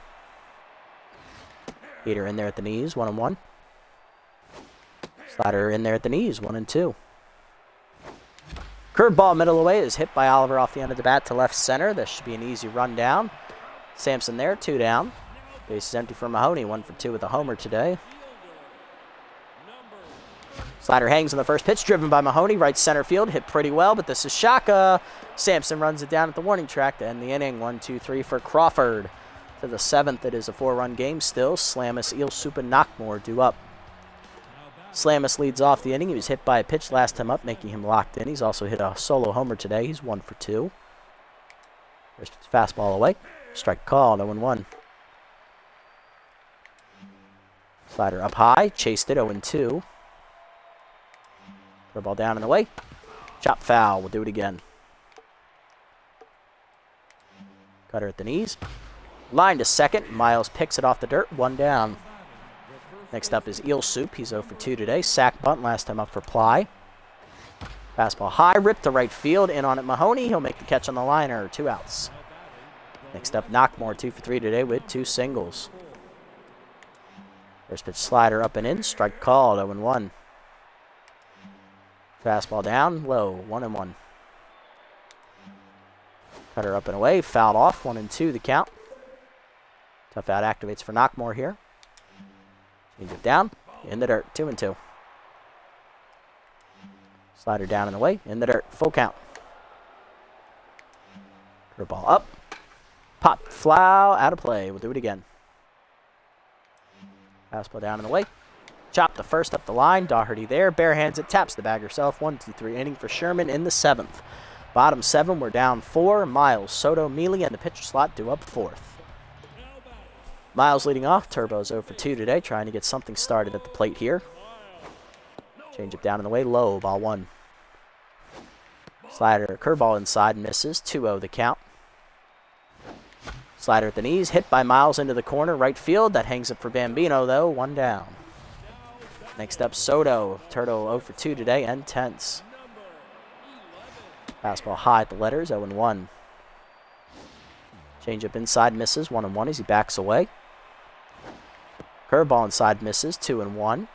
Peter in there at the knees, 1-1. Slider in there at the knees, 1-2. Curveball middle away is hit by Oliver off the end of the bat to left center. This should be an easy run down. Sampson there, 2 down. Base is empty for Mahoney, 1 for 2 with a homer today. Slider hangs on the first pitch, driven by Mahoney, right center field, hit pretty well, but this is Shaka. Sampson runs it down at the warning track to end the inning. 1-2-3 for Crawford. To the 7th, it is a 4-run game still. Slamus, Eelsup, and Knockmore due up. Slamus leads off the inning. He was hit by a pitch last time up, making him locked in. He's also hit a solo homer today. He's 1 for 2. First fastball away. Strike called, 0-1. Slider up high, chased it, 0-2. Curveball down and away. Chop foul, we'll do it again. Cutter at the knees. Line to second, Miles picks it off the dirt, 1 down. Next up is Eelsup, he's 0 for 2 today. Sack bunt last time up for Ply. Fastball high, ripped to right field, in on it Mahoney. He'll make the catch on the liner, 2 outs. Next up, Knockmore, 2 for 3 today with 2 singles. First pitch slider up and in, strike called, 0-1. Fastball down, low, 1-1. Cutter up and away, fouled off, 1-2 the count. Tough out activates for Knockmore here. Change it down, in the dirt, 2-2. Slider down and away, in the dirt, full count. Curveball up. Pop, foul, out of play. We'll do it again. Fastball down and away. Chop the first up the line. Doherty there. Barehands it. Taps the bag herself. 1-2-3 inning for Sherman in the 7th. Bottom 7, we're down 4. Miles, Soto, Mealy, and the pitcher slot due up 4th. Miles leading off. Turbo's 0 for 2 today. Trying to get something started at the plate here. Change it down in the way. Low, ball 1. Slider, curveball inside, misses. 2-0 the count. Slider at the knees. Hit by Miles into the corner. Right field. That hangs up for Bambino, though. 1 down. Next up, Soto. Turtle 0 for 2 today and tense. Fastball high at the letters, 0-1. Change up inside, misses, 1-1 as he backs away. Curveball inside, misses, 2-1.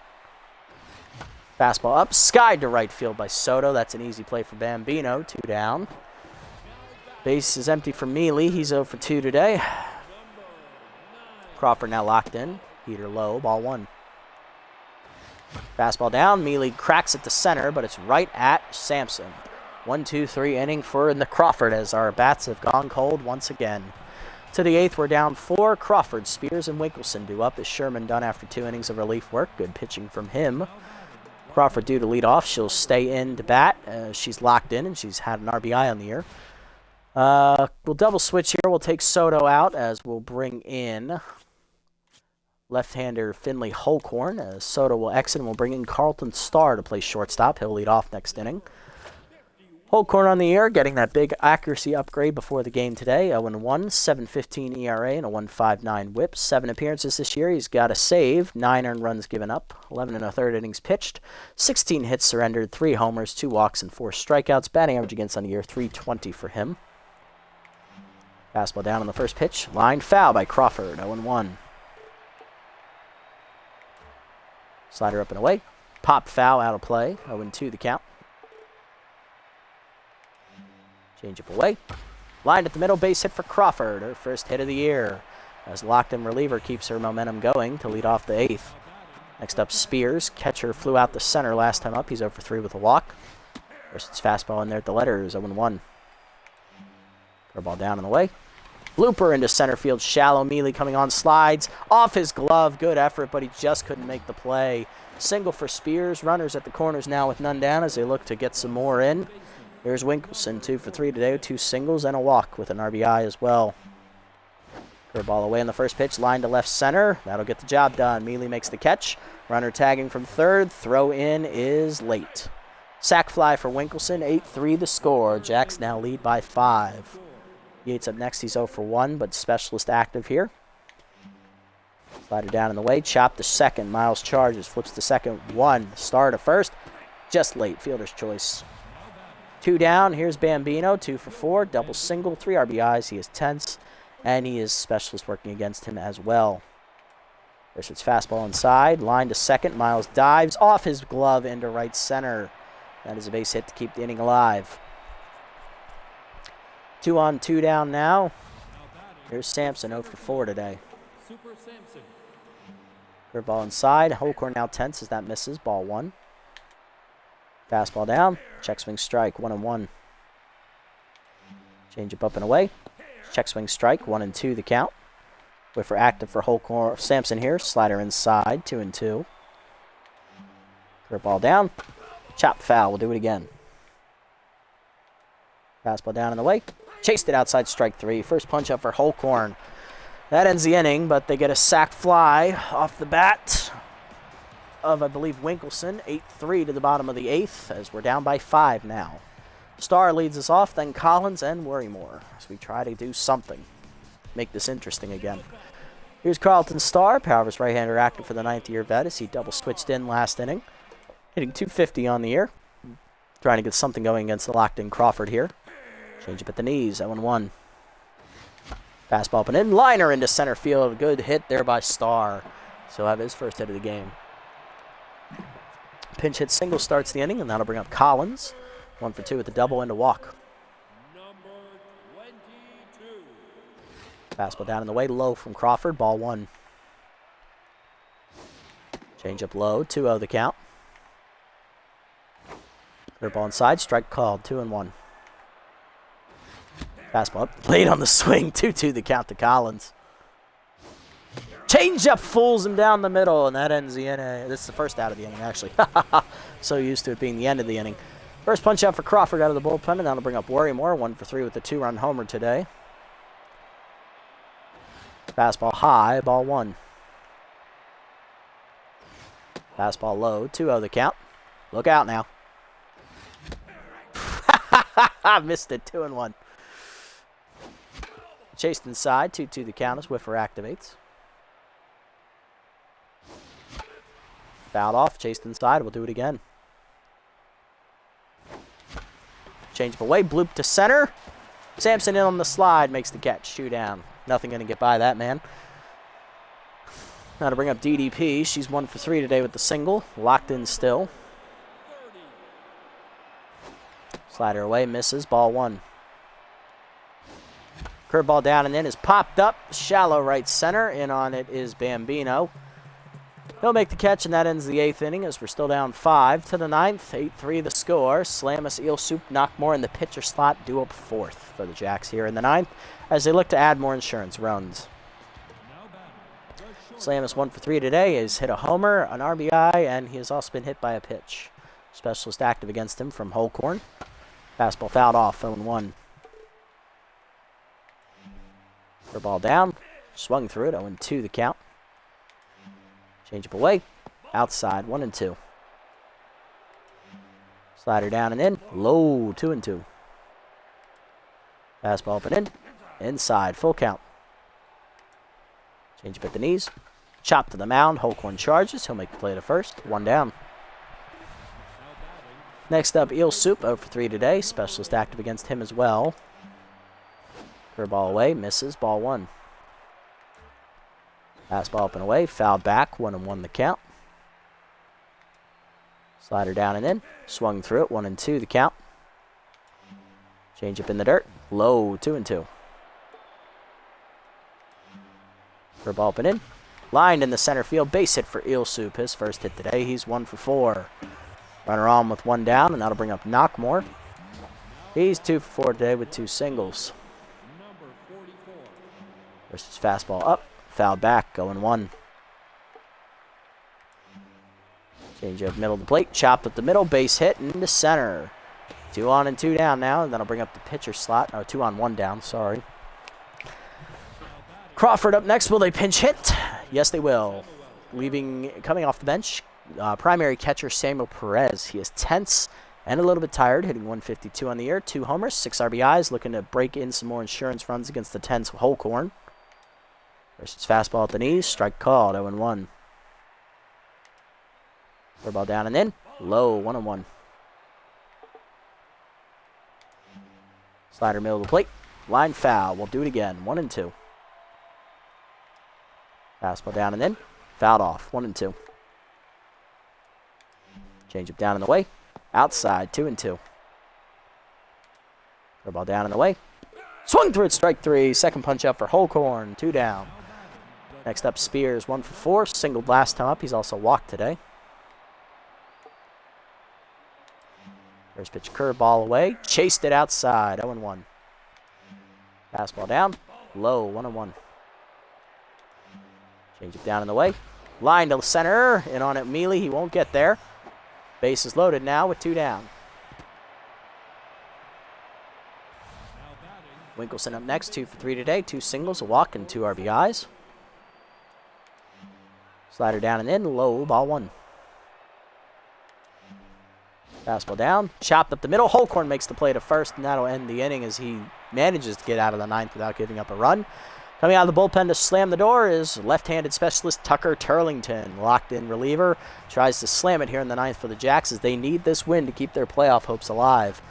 Fastball up, skied to right field by Soto. That's an easy play for Bambino, 2 down. Base is empty for Mealy. He's 0 for 2 today. Crawford now locked in. Heater low, ball 1. Fastball down. Mealy cracks it to center, but it's right at Sampson. 1-2-3 inning for the Crawford as our bats have gone cold once again. To the 8th, we're down 4. Crawford, Spears, and Winkelson due up as Sherman done after 2 innings of relief work. Good pitching from him. Crawford due to lead off. She'll stay in to bat. She's locked in, and she's had an RBI on the year. We'll double switch here. We'll take Soto out as we'll bring in left-hander Finley Holcorn. Soto will exit, and we'll bring in Carlton Starr to play shortstop. He'll lead off next inning. Holcorn on the air, getting that big accuracy upgrade before the game today. 0-1, 7.15 ERA, and a 1.59 whip. 7 appearances this year. He's got a save, 9 earned runs given up, 11 1/3 innings pitched, 16 hits surrendered, 3 homers, 2 walks, and 4 strikeouts. Batting average against on the year, 320 for him. Fastball down on the first pitch. Line foul by Crawford. 0-1. Slider up and away. Pop foul out of play. 0-2 the count. Change up away. Lined at the middle, base hit for Crawford. Her first hit of the year. As locked-in reliever keeps her momentum going to lead off the 8th. Next up, Spears. Catcher flew out the center last time up. He's 0 for 3 with a walk. First it's fastball in there at the letters. 0-1. Curveball down and away. Blooper into center field. Shallow. Mealy coming on, slides. Off his glove. Good effort, but he just couldn't make the play. Single for Spears. Runners at the corners now with none down as they look to get some more in. Here's Winkelson, 2 for 3 today with 2 singles and a walk with an RBI as well. Curveball away on the first pitch, line to left center. That'll get the job done. Mealy makes the catch. Runner tagging from third. Throw in is late. Sack fly for Winkelson, 8-3 the score. Jacks now lead by 5. Yates up next, he's 0 for 1, but specialist active here. Slider down in the way, chop to second. Miles charges, flips to second. 1, star to first. Just late, fielder's choice. 2 down, here's Bambino, 2 for 4. Double single, 3 RBIs. He is tense, and he is specialist working against him as well. First it's fastball inside, line to second. Miles dives off his glove into right center. That is a base hit to keep the inning alive. 2 on, 2 down now. Here's Sampson, 0 for 4 today. Curveball inside. Holcorn now tense as that misses. Ball 1. Fastball down. Check swing strike. 1-1. Change up and away. Check swing strike. 1-2 the count. Whiffer active for Holcorn. Sampson here. Slider inside. 2-2. Curveball down. Chop foul. We'll do it again. Fastball down in the way. Chased it outside, strike 3. First punch up for Holcorn. That ends the inning, but they get a sac fly off the bat of, I believe, Winkelson. 8-3 to the bottom of the 8th, as we're down by 5 now. Starr leads us off, then Collins and Worrymore, as we try to do something. Make this interesting again. Here's Carlton Starr, powerless right-hander active for the 9th-year vet, as he double switched in last inning. Hitting .250 on the year. Trying to get something going against the locked-in Crawford here. Change up at the knees, 0-1. Fastball up and in, liner into center field. A good hit there by Starr. So he'll have his first hit of the game. Pinch hit single starts the inning, and that'll bring up Collins. 1 for 2 with the double and a walk. Number 22. Fastball down in the way, low from Crawford, ball 1. Change up low, 2-0 the count. Curveball inside, strike called, 2-1. Fastball up, late on the swing, 2-2 the count to Collins. Change-up fools him down the middle, and that ends the inning. This is the first out of the inning, actually. So used to it being the end of the inning. First punch out for Crawford out of the bullpen, and that'll bring up Worrymore, 1 for 3 with the 2-run homer today. Fastball high, ball 1. Fastball low, 2-0 the count. Look out now. Missed it, 2-1. Chased inside, 2-2 the count as Whiffer activates. Fouled off, chased inside, we'll do it again. Change up away, bloop to center. Sampson in on the slide, makes the catch, 2 down. Nothing going to get by that man. Now to bring up DDP, she's 1 for 3 today with the single, locked in still. Slider away, misses, ball 1. Curveball down and in is popped up. Shallow right center. In on it is Bambino. He'll make the catch, and that ends the 8th inning as we're still down 5 to the 9th. 8-3 the score. Slamus, Eel Soup, Knockmore in the pitcher slot. Due up 4th for the Jacks here in the 9th as they look to add more insurance runs. Slamus 1 for 3 today. Has hit a homer, an RBI, and he has also been hit by a pitch. Specialist active against him from Holcorn. Fastball fouled off, 0-1. Ball down, swung through it, 0-2 the count. Change up away, outside, 1-2. Slider down and in, low, 2-2. Fastball up and in, inside, full count. Change up at the knees, chop to the mound, Holcorn charges, he'll make the play to first, 1 down. Next up, Eel Soup, 0 for 3 today, specialist active against him as well. Curveball away, misses, ball 1. Fastball up and away, foul back, 1-1 the count. Slider down and in, swung through it, 1-2 the count. Change up in the dirt, low, 2-2. Curveball up and in, lined in the center field, base hit for Eel Soup, his first hit today. He's 1 for 4. Runner on with 1 down, and that'll bring up Knockmore. He's 2 for 4 today with 2 singles. Versus fastball up, foul back, going 1. Change up middle of the plate, chopped up the middle, base hit into center. 2 on and 2 down now, and that'll bring up the pitcher slot. Oh, 2 on 1 down, sorry. Crawford up next. Will they pinch hit? Yes, they will. Coming off the bench, primary catcher Samuel Perez. He is tense and a little bit tired, hitting 152 on the year. 2 homers, 6 RBIs, looking to break in some more insurance runs against the tense Holcorn. Versus fastball at the knees, strike called, 0-1. Curveball down and in, low, 1-1. Slider middle of the plate, line foul. We'll do it again, 1-2. Fastball down and in, fouled off, 1-2. Change up down in the way, outside, 2-2. Curveball down in the way, swung through it, strike 3. Second punch up for Holcorn, 2 down. Next up, Spears, 1 for 4, singled last time up. He's also walked today. First pitch curveball away, chased it outside, 0-1. Fastball down, low, 1-1. Change it down in the way, line to center, in on it Mealy, he won't get there. Base is loaded now with 2 down. Winkelson up next, 2 for 3 today, 2 singles, a walk, and 2 RBIs. Slider down and in, low, ball 1. Fastball down, chopped up the middle. Holcorn makes the play to first, and that'll end the inning as he manages to get out of the 9th without giving up a run. Coming out of the bullpen to slam the door is left-handed specialist Tucker Turlington. Locked in reliever, tries to slam it here in the 9th for the Jacks as they need this win to keep their playoff hopes alive.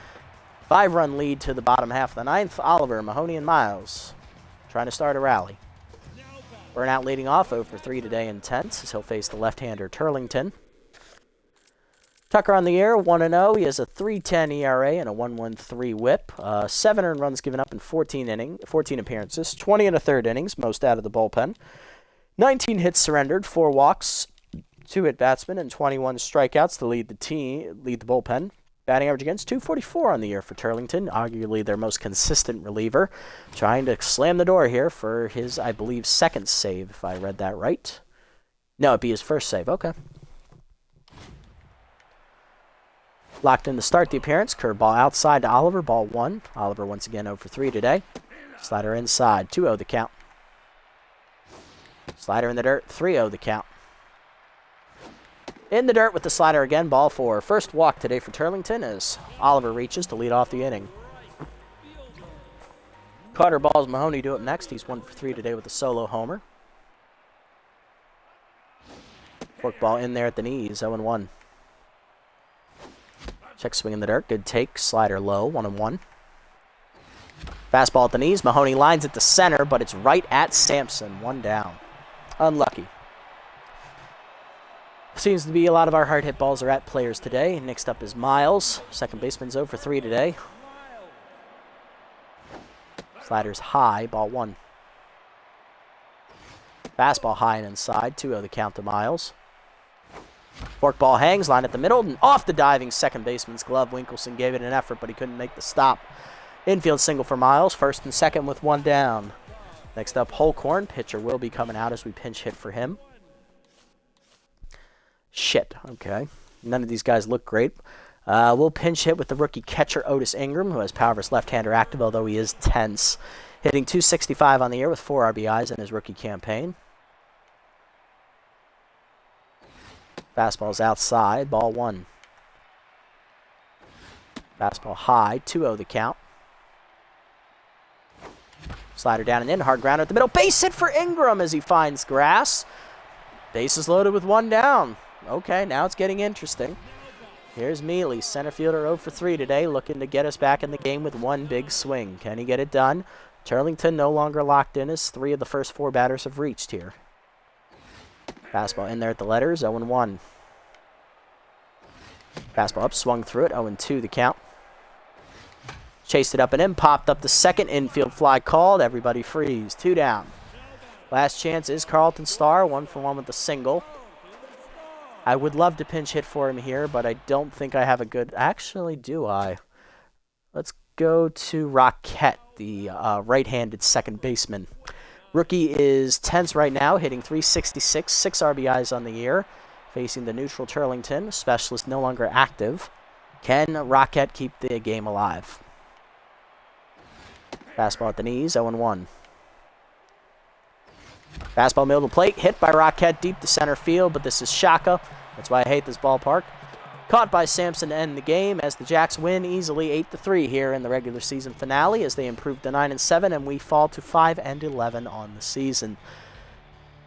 5-run lead to the bottom half of the 9th. Oliver, Mahoney, and Miles trying to start a rally. Burnout leading off, 0 for 3 today in 10ths as he'll face the left-hander Turlington. Tucker on the air, 1-0. He has a 3.10 ERA and a 1.13 WHIP. 7 earned runs given up in 14 appearances, 20 1/3 innings, most out of the bullpen. 19 hits surrendered, 4 walks, 2 hit batsmen, and 21 strikeouts to lead the bullpen. Batting average against .244 on the year for Turlington, arguably their most consistent reliever. Trying to slam the door here for his, I believe, 2nd save, if I read that right. No, it'd be his 1st save. Okay. Locked in to start the appearance. Curveball outside to Oliver, ball 1. Oliver once again 0 for 3 today. Slider inside, 2-0 the count. Slider in the dirt, 3-0 the count. In the dirt with the slider again, ball 4. First walk today for Turlington as Oliver reaches to lead off the inning. Carter balls Mahoney do up next. He's 1 for 3 today with a solo homer. Forkball in there at the knees, 0-1. Check swing in the dirt, good take, slider low, 1-1. Fastball at the knees, Mahoney lines it to center, but it's right at Sampson, 1 down. Unlucky. Seems to be a lot of our hard hit balls are at players today. Next up is Miles. Second baseman's 0 for 3 today. Slider's high, ball 1. Fastball high and inside, 2-0 the count to Miles. Forkball hangs, line at the middle, and off the diving second baseman's glove. Winkelson gave it an effort, but he couldn't make the stop. Infield single for Miles, 1st and 2nd with 1 down. Next up, Holcorn. Pitcher will be coming out as we pinch hit for him. Shit, okay. None of these guys look great. We'll pinch hit with the rookie catcher Otis Ingram, who has power versus left-hander active, although he is tense. Hitting .265 on the year with 4 RBIs in his rookie campaign. Fastball's outside, ball 1. Fastball high, 2-0 the count. Slider down and in, hard grounder at the middle. Base hit for Ingram as he finds grass. Bases loaded with 1 down. Okay, now it's getting interesting. Here's Mealy, center fielder 0 for 3 today, looking to get us back in the game with 1 big swing. Can he get it done? Turlington no longer locked in as 3 of the first 4 batters have reached here. Fastball in there at the letters, 0-1. Fastball up, swung through it, 0-2 the count. Chased it up and in, popped up the second, infield fly called, everybody freeze, 2 down. Last chance is Carlton Starr, 1-for-1 with the single. I would love to pinch hit for him here, but I don't think I have a good... Actually, do I? Let's go to Roquette, the right-handed second baseman. Rookie is tense right now, hitting .366, 6 RBIs on the year. Facing the neutral Turlington, specialist no longer active. Can Roquette keep the game alive? Fastball at the knees, 0-1. Fastball middle of the plate, hit by Roquette deep to center field, but this is Shaka. That's why I hate this ballpark. Caught by Sampson to end the game as the Jacks win easily 8-3 here in the regular season finale as they improve to 9-7 and we fall to 5-11 on the season.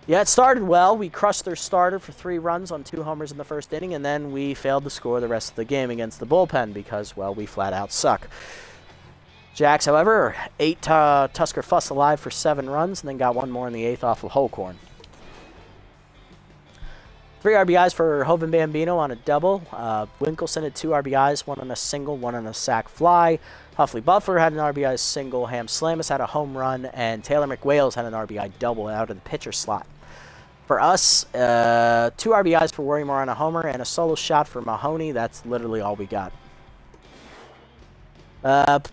Yeah, it started well. We crushed their starter for 3 runs on 2 homers in the first inning, and then we failed to score the rest of the game against the bullpen because, well, we flat out suck. Jacks, however, ate Tusker Fuss alive for 7 runs and then got 1 more in the 8th off of Holcorn. 3 RBIs for Hoven Bambino on a double. Winkelson had 2 RBIs, 1 on a single, 1 on a sac fly. Huffley Butler had an RBI single. Ham Slamus had a home run, and Taylor McWales had an RBI double out of the pitcher slot. For us, 2 RBIs for Worrymore on a homer and a solo shot for Mahoney. That's literally all we got.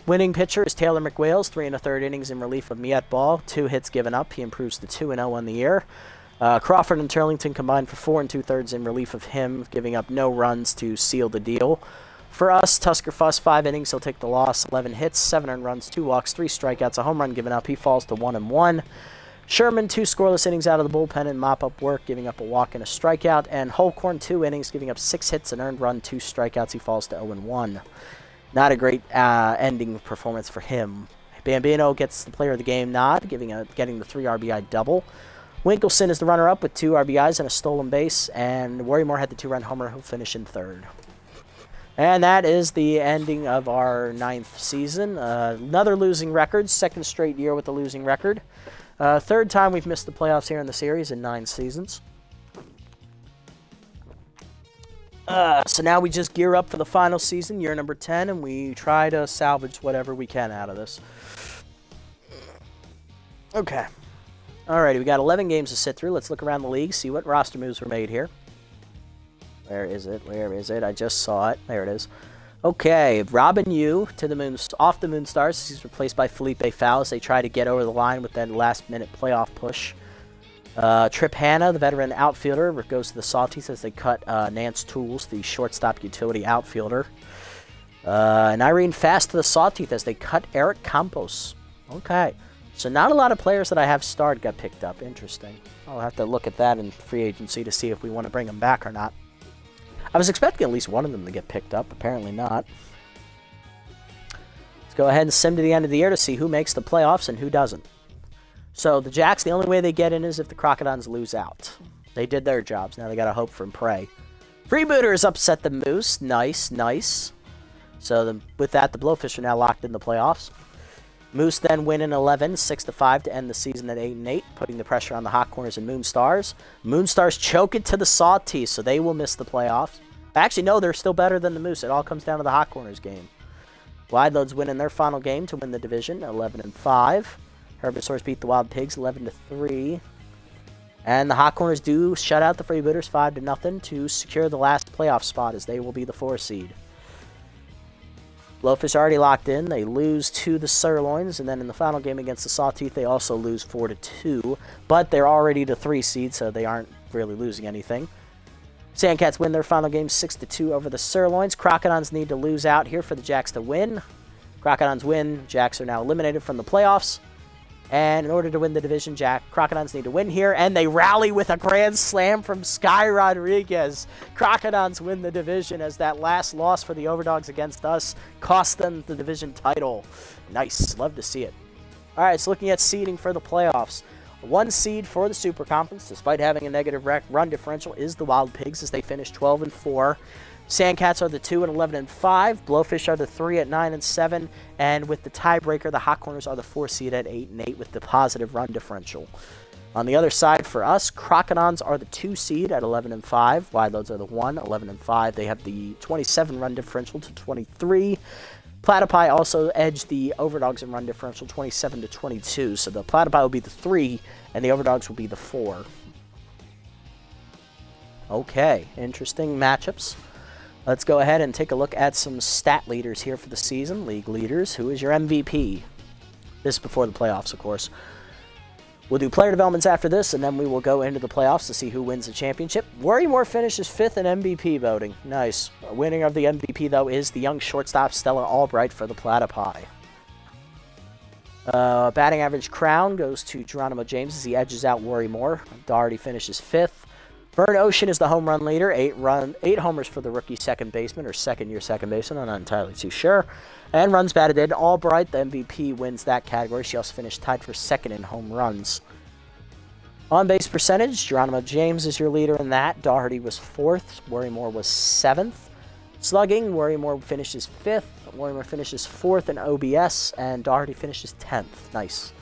Winning pitcher is Taylor McWales, 3 1/3 innings in relief of Miette Ball. 2 hits given up. He improves to 2-0 on the year. Crawford and Turlington combined for 4 2/3 in relief of him, giving up no runs to seal the deal. For us, Tusker Fuss, 5 innings, he'll take the loss. 11 hits, 7 earned runs, 2 walks, 3 strikeouts, a home run given up. He falls to 1-1. Sherman, 2 scoreless innings out of the bullpen and mop-up work, giving up a walk and a strikeout. And Holcorn, 2 innings, giving up 6 hits, an earned run, 2 strikeouts. He falls to 0-1. Not a great ending performance for him. Bambino gets the player of the game nod, getting the 3 RBI double. Winkelson is the runner-up with 2 RBIs and a stolen base, and Worrymore had the 2-run homer who'll finish in 3rd. And that is the ending of our 9th season. Another losing record, 2nd straight year with a losing record. 3rd time we've missed the playoffs here in the series in 9 seasons. So now we just gear up for the final season, year number 10, and we try to salvage whatever we can out of this. Okay. Alrighty, we got 11 games to sit through. Let's look around the league, see what roster moves were made here. Where is it? Where is it? I just saw it. There it is. Okay, Robin Yu to the off the Moonstars. He's replaced by Felipe Fowles. They try to get over the line with that last-minute playoff push. Trip Hanna, the veteran outfielder, goes to the Salties as they cut Nance Tools, the shortstop utility outfielder. And Irene Fast to the Sawtooth as they cut Eric Campos. Okay. So not a lot of players that I have starred got picked up. Interesting. I'll have to look at that in free agency to see if we want to bring them back or not. I was expecting at least one of them to get picked up. Apparently not. Let's go ahead and sim to the end of the year to see who makes the playoffs and who doesn't. So the Jacks, the only way they get in is if the Crocodons lose out. They did their jobs. Now they got to hope for and pray. Freebooters upset the Moose. Nice, nice. So with that, the Blowfish are now locked in the playoffs. Moose then win in 11, 6-5 to end the season at 8-8, putting the pressure on the Hot Corners and Moonstars. Moonstars choke it to the Sawtees, so they will miss the playoffs. Actually, no, they're still better than the Moose. It all comes down to the Hot Corners game. Wide Loads win in their final game to win the division, 11-5. Herbisaurs beat the Wild Pigs 11-3. And the Hot Corners do shut out the Freebooters 5-0 to secure the last playoff spot as they will be the 4 seed. Blowfish already locked in. They lose to the Sirloins, and then in the final game against the Sawtooth, they also lose 4-2. But they're already the 3 seed, so they aren't really losing anything. Sandcats win their final game 6-2 over the Sirloins. Crocodons need to lose out here for the Jacks to win. Crocodons win. Jacks are now eliminated from the playoffs. And in order to win the division, Crocodons need to win here, and they rally with a grand slam from Sky Rodriguez. Crocodons win the division as that last loss for the Overdogs against us cost them the division title. Nice. Love to see it. All right, so looking at seeding for the playoffs. 1 seed for the Super Conference, despite having a negative run differential, is the Wild Pigs as they finish 12-4. Sandcats are the 2 and 11 and 5. Blowfish are the 3 at 9 and 7. And with the tiebreaker, the Hot Corners are the 4 seed at 8 and 8 with the positive run differential. On the other side for us, Crocodons are the 2 seed at 11 and 5. Wide Loads are the 1, 11 and 5. They have the 27 run differential to 23. Platypi also edged the Overdogs in run differential 27 to 22. So the Platypi will be the 3 and the Overdogs will be the 4. Okay, interesting matchups. Let's go ahead and take a look at some stat leaders here for the season. League leaders. Who is your MVP? This is before the playoffs, of course. We'll do player developments after this, and then we will go into the playoffs to see who wins the championship. Worrymore finishes 5th in MVP voting. Nice. Winner of the MVP, though, is the young shortstop Stella Albright for the Platypi. Batting average crown goes to Geronimo James as he edges out Worrymore. Doherty finishes 5th. Vern Ocean is the home run leader. 8 homers for the rookie second baseman, or second-year second baseman. I'm not entirely too sure. And runs batted in. Albright, the MVP, wins that category. She also finished tied for 2nd in home runs. On-base percentage, Geronimo James is your leader in that. Doherty was 4th. Worrymore was 7th. Slugging, Worrymore finishes 5th. Worrymore finishes 4th in OBS. And Doherty finishes 10th. Nice.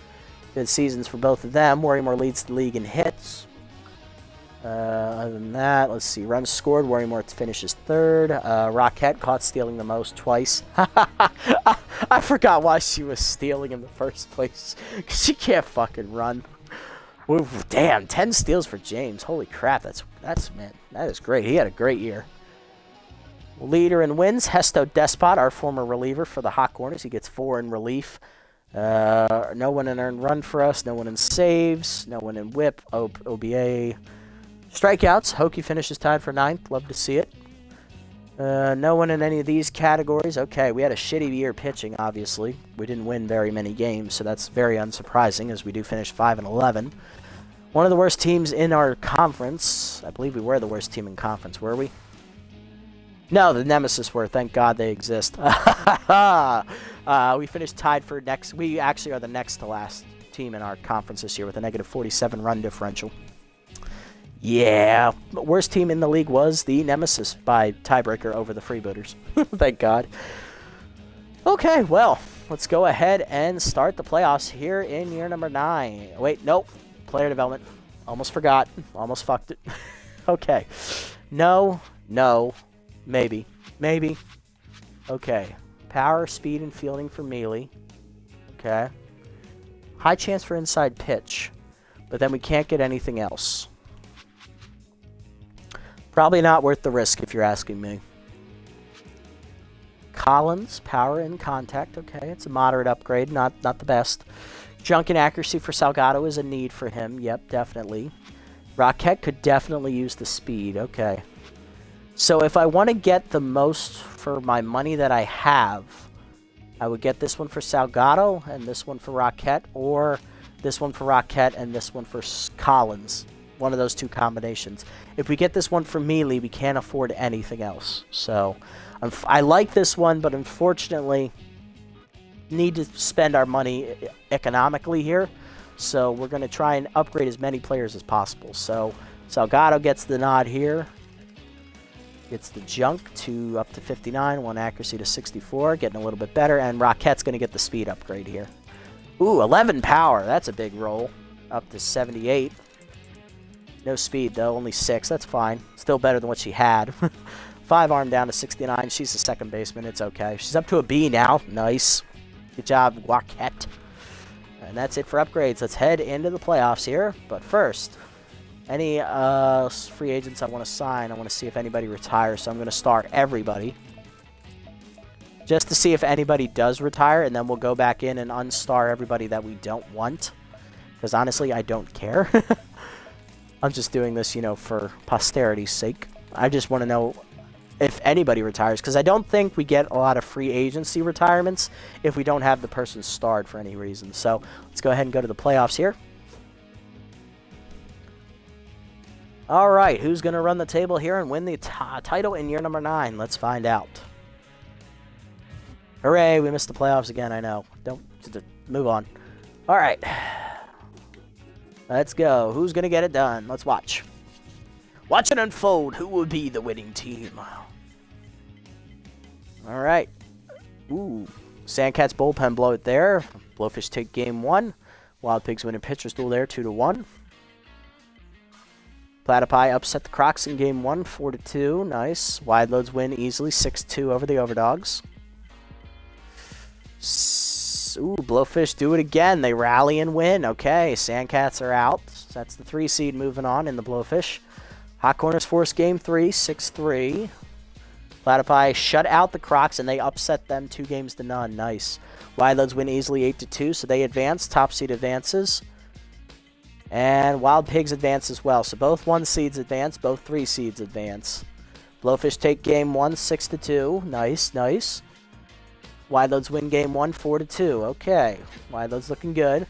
Good seasons for both of them. Worrymore leads the league in hits. Other than that, let's see. Runs scored, Worrymore finishes 3rd. Rockette caught stealing the most twice. I forgot why she was stealing in the first place. Because she can't fucking run. Oof, damn, 10 steals for James. Holy crap, that's man, that is great. He had a great year. Leader in wins, Hesto Despot, our former reliever for the Hot Corners. He gets 4 in relief. No one in earned run for us. No one in saves. No one in whip. OBA. Strikeouts, Hokie finishes tied for 9th. Love to see it. No one in any of these categories. Okay, we had a shitty year pitching, obviously. We didn't win very many games, so that's very unsurprising, as we do finish 5 and 11. One of the worst teams in our conference. I believe we were the worst team in conference, were we? No, the Nemesis were. Thank God they exist. We finished tied for next. We actually are the next to last team in our conference this year with a negative 47 run differential. Yeah, worst team in the league was the Nemesis by tiebreaker over the Freebooters. Thank God. Okay, well, let's go ahead and start the playoffs here in year number 9. Wait, nope. Player development. Almost forgot. Almost fucked it. Okay. No, maybe. Okay. Power, speed, and fielding for Mealy. Okay. High chance for inside pitch. But then we can't get anything else. Probably not worth the risk if you're asking me. Collins, power and contact. Okay, it's a moderate upgrade, not the best. Junk and accuracy for Salgado is a need for him. Yep, definitely. Rockette could definitely use the speed. Okay. So if I want to get the most for my money that I have, I would get this one for Salgado and this one for Rockette, or this one for Rockette and this one for Collins. One of those two combinations. If we get this one for Mealy, we can't afford anything else. So, I like this one, but unfortunately, need to spend our money economically here. So, we're going to try and upgrade as many players as possible. So, Salgado gets the nod here. Gets the junk to up to 59, 1 accuracy to 64, getting a little bit better. And Rockette's going to get the speed upgrade here. Ooh, 11 power. That's a big roll. Up to 78. No speed, though. Only 6. That's fine. Still better than what she had. 5 arm down to 69. She's a second baseman. It's okay. She's up to a B now. Nice. Good job, Rockette. And that's it for upgrades. Let's head into the playoffs here. But first, any free agents I want to sign, I want to see if anybody retires. So I'm going to start everybody. Just to see if anybody does retire. And then we'll go back in and unstar everybody that we don't want. Because honestly, I don't care. I'm just doing this, for posterity's sake. I just want to know if anybody retires, because I don't think we get a lot of free agency retirements if we don't have the person starred for any reason. So let's go ahead and go to the playoffs here. All right, who's going to run the table here and win the title in year number 9? Let's find out. Hooray, we missed the playoffs again, I know. Don't move on. All right. Let's go. Who's going to get it done? Let's watch. Watch it unfold. Who will be the winning team? All right. Ooh. Sandcats bullpen blowout there. Blowfish take game 1. Wild Pigs win a pitcher's duel there, 2-1. Platypi upset the Crocs in game 1, 4-2. Nice. Wide Loads win easily, 6-2 over the Overdogs. Ooh, Blowfish do it again. They rally and win. Okay, Sandcats are out. That's the 3 seed moving on in the Blowfish. Hot Corners force game 3, 6-3. Platypi shut out the Crocs, and they upset them 2-0. Nice. Wide Loads win easily 8-2, so they advance. Top seed advances. And Wild Pigs advance as well. So both 1 seeds advance, both 3 seeds advance. Blowfish take game 1, 6-2. Nice, nice. Wide Loads win game 1, 4-2. Okay. Wide Loads looking good.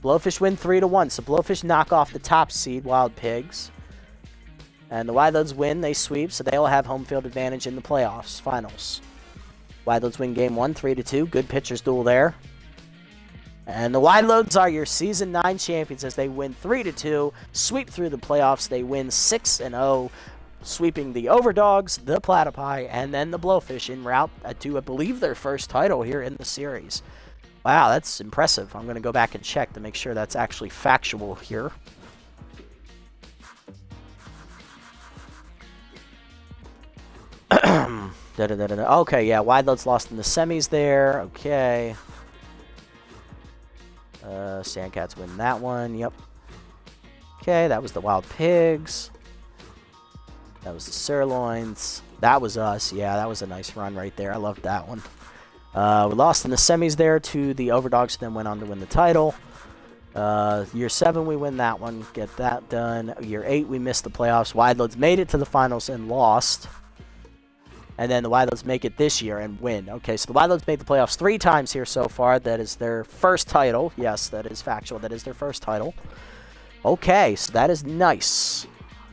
Blowfish win 3-1. So Blowfish knock off the top seed, Wild Pigs. And the Wide Loads win, they sweep, so they'll have home field advantage in the playoffs, finals. Wide Loads win game 1, 3-2. Good pitcher's duel there. And the Wide Loads are your Season 9 champions as they win 3-2, sweep through the playoffs. They win 6-0, sweeping the Overdogs, the Platypi, and then the Blowfish en route to, I believe, their first title here in the series. Wow, that's impressive. I'm going to go back and check to make sure that's actually factual here. Okay, yeah, Wide Loads lost in the semis there. Okay. Sandcats win that one. Yep. Okay, that was the Wild Pigs. That was the Sirloins. That was us. Yeah, that was a nice run right there. I loved that one. We lost in the semis there to the Overdogs, then went on to win the title. Year 7, we win that one. Get that done. Year 8, we missed the playoffs. Wide Loads made it to the finals and lost. And then the Wide Loads make it this year and win. Okay, so the Wide Loads made the playoffs 3 times here so far. That is their first title. Yes, that is factual. That is their first title. Okay, so that is nice.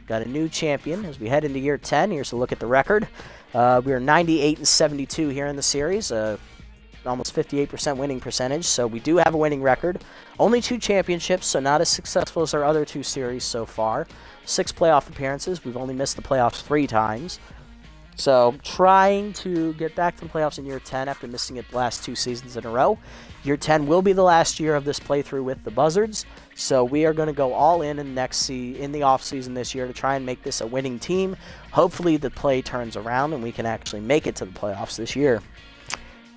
Got a new champion as we head into year 10. Here's a look at the record. We are 98-72 here in the series. Almost 58% winning percentage, so we do have a winning record. Only 2 championships, so not as successful as our other 2 series so far. 6 playoff appearances. We've only missed the playoffs 3 times. So, trying to get back to the playoffs in year 10 after missing it the last 2 seasons in a row. Year 10 will be the last year of this playthrough with the Buzzards. So, we are going to go all in the offseason this year to try and make this a winning team. Hopefully, the play turns around and we can actually make it to the playoffs this year.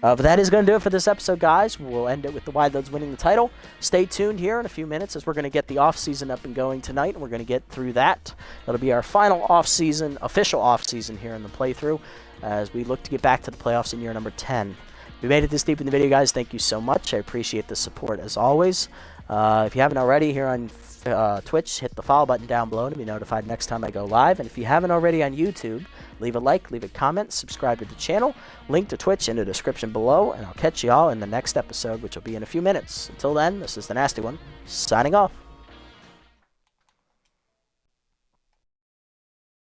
But that is going to do it for this episode, guys. We'll end it with the Wide Loads winning the title. Stay tuned here in a few minutes as we're going to get the off-season up and going tonight, and we're going to get through that. That'll be our final off-season, official off-season here in the playthrough as we look to get back to the playoffs in year number 10. If you made it this deep in the video, guys, thank you so much. I appreciate the support as always. If you haven't already here on Twitch, hit the follow button down below to be notified next time I go live. And if you haven't already on YouTube, leave a like, leave a comment, subscribe to the channel. Link to Twitch in the description below, and I'll catch you all in the next episode, which will be in a few minutes. Until then, this is the Nasty One, signing off.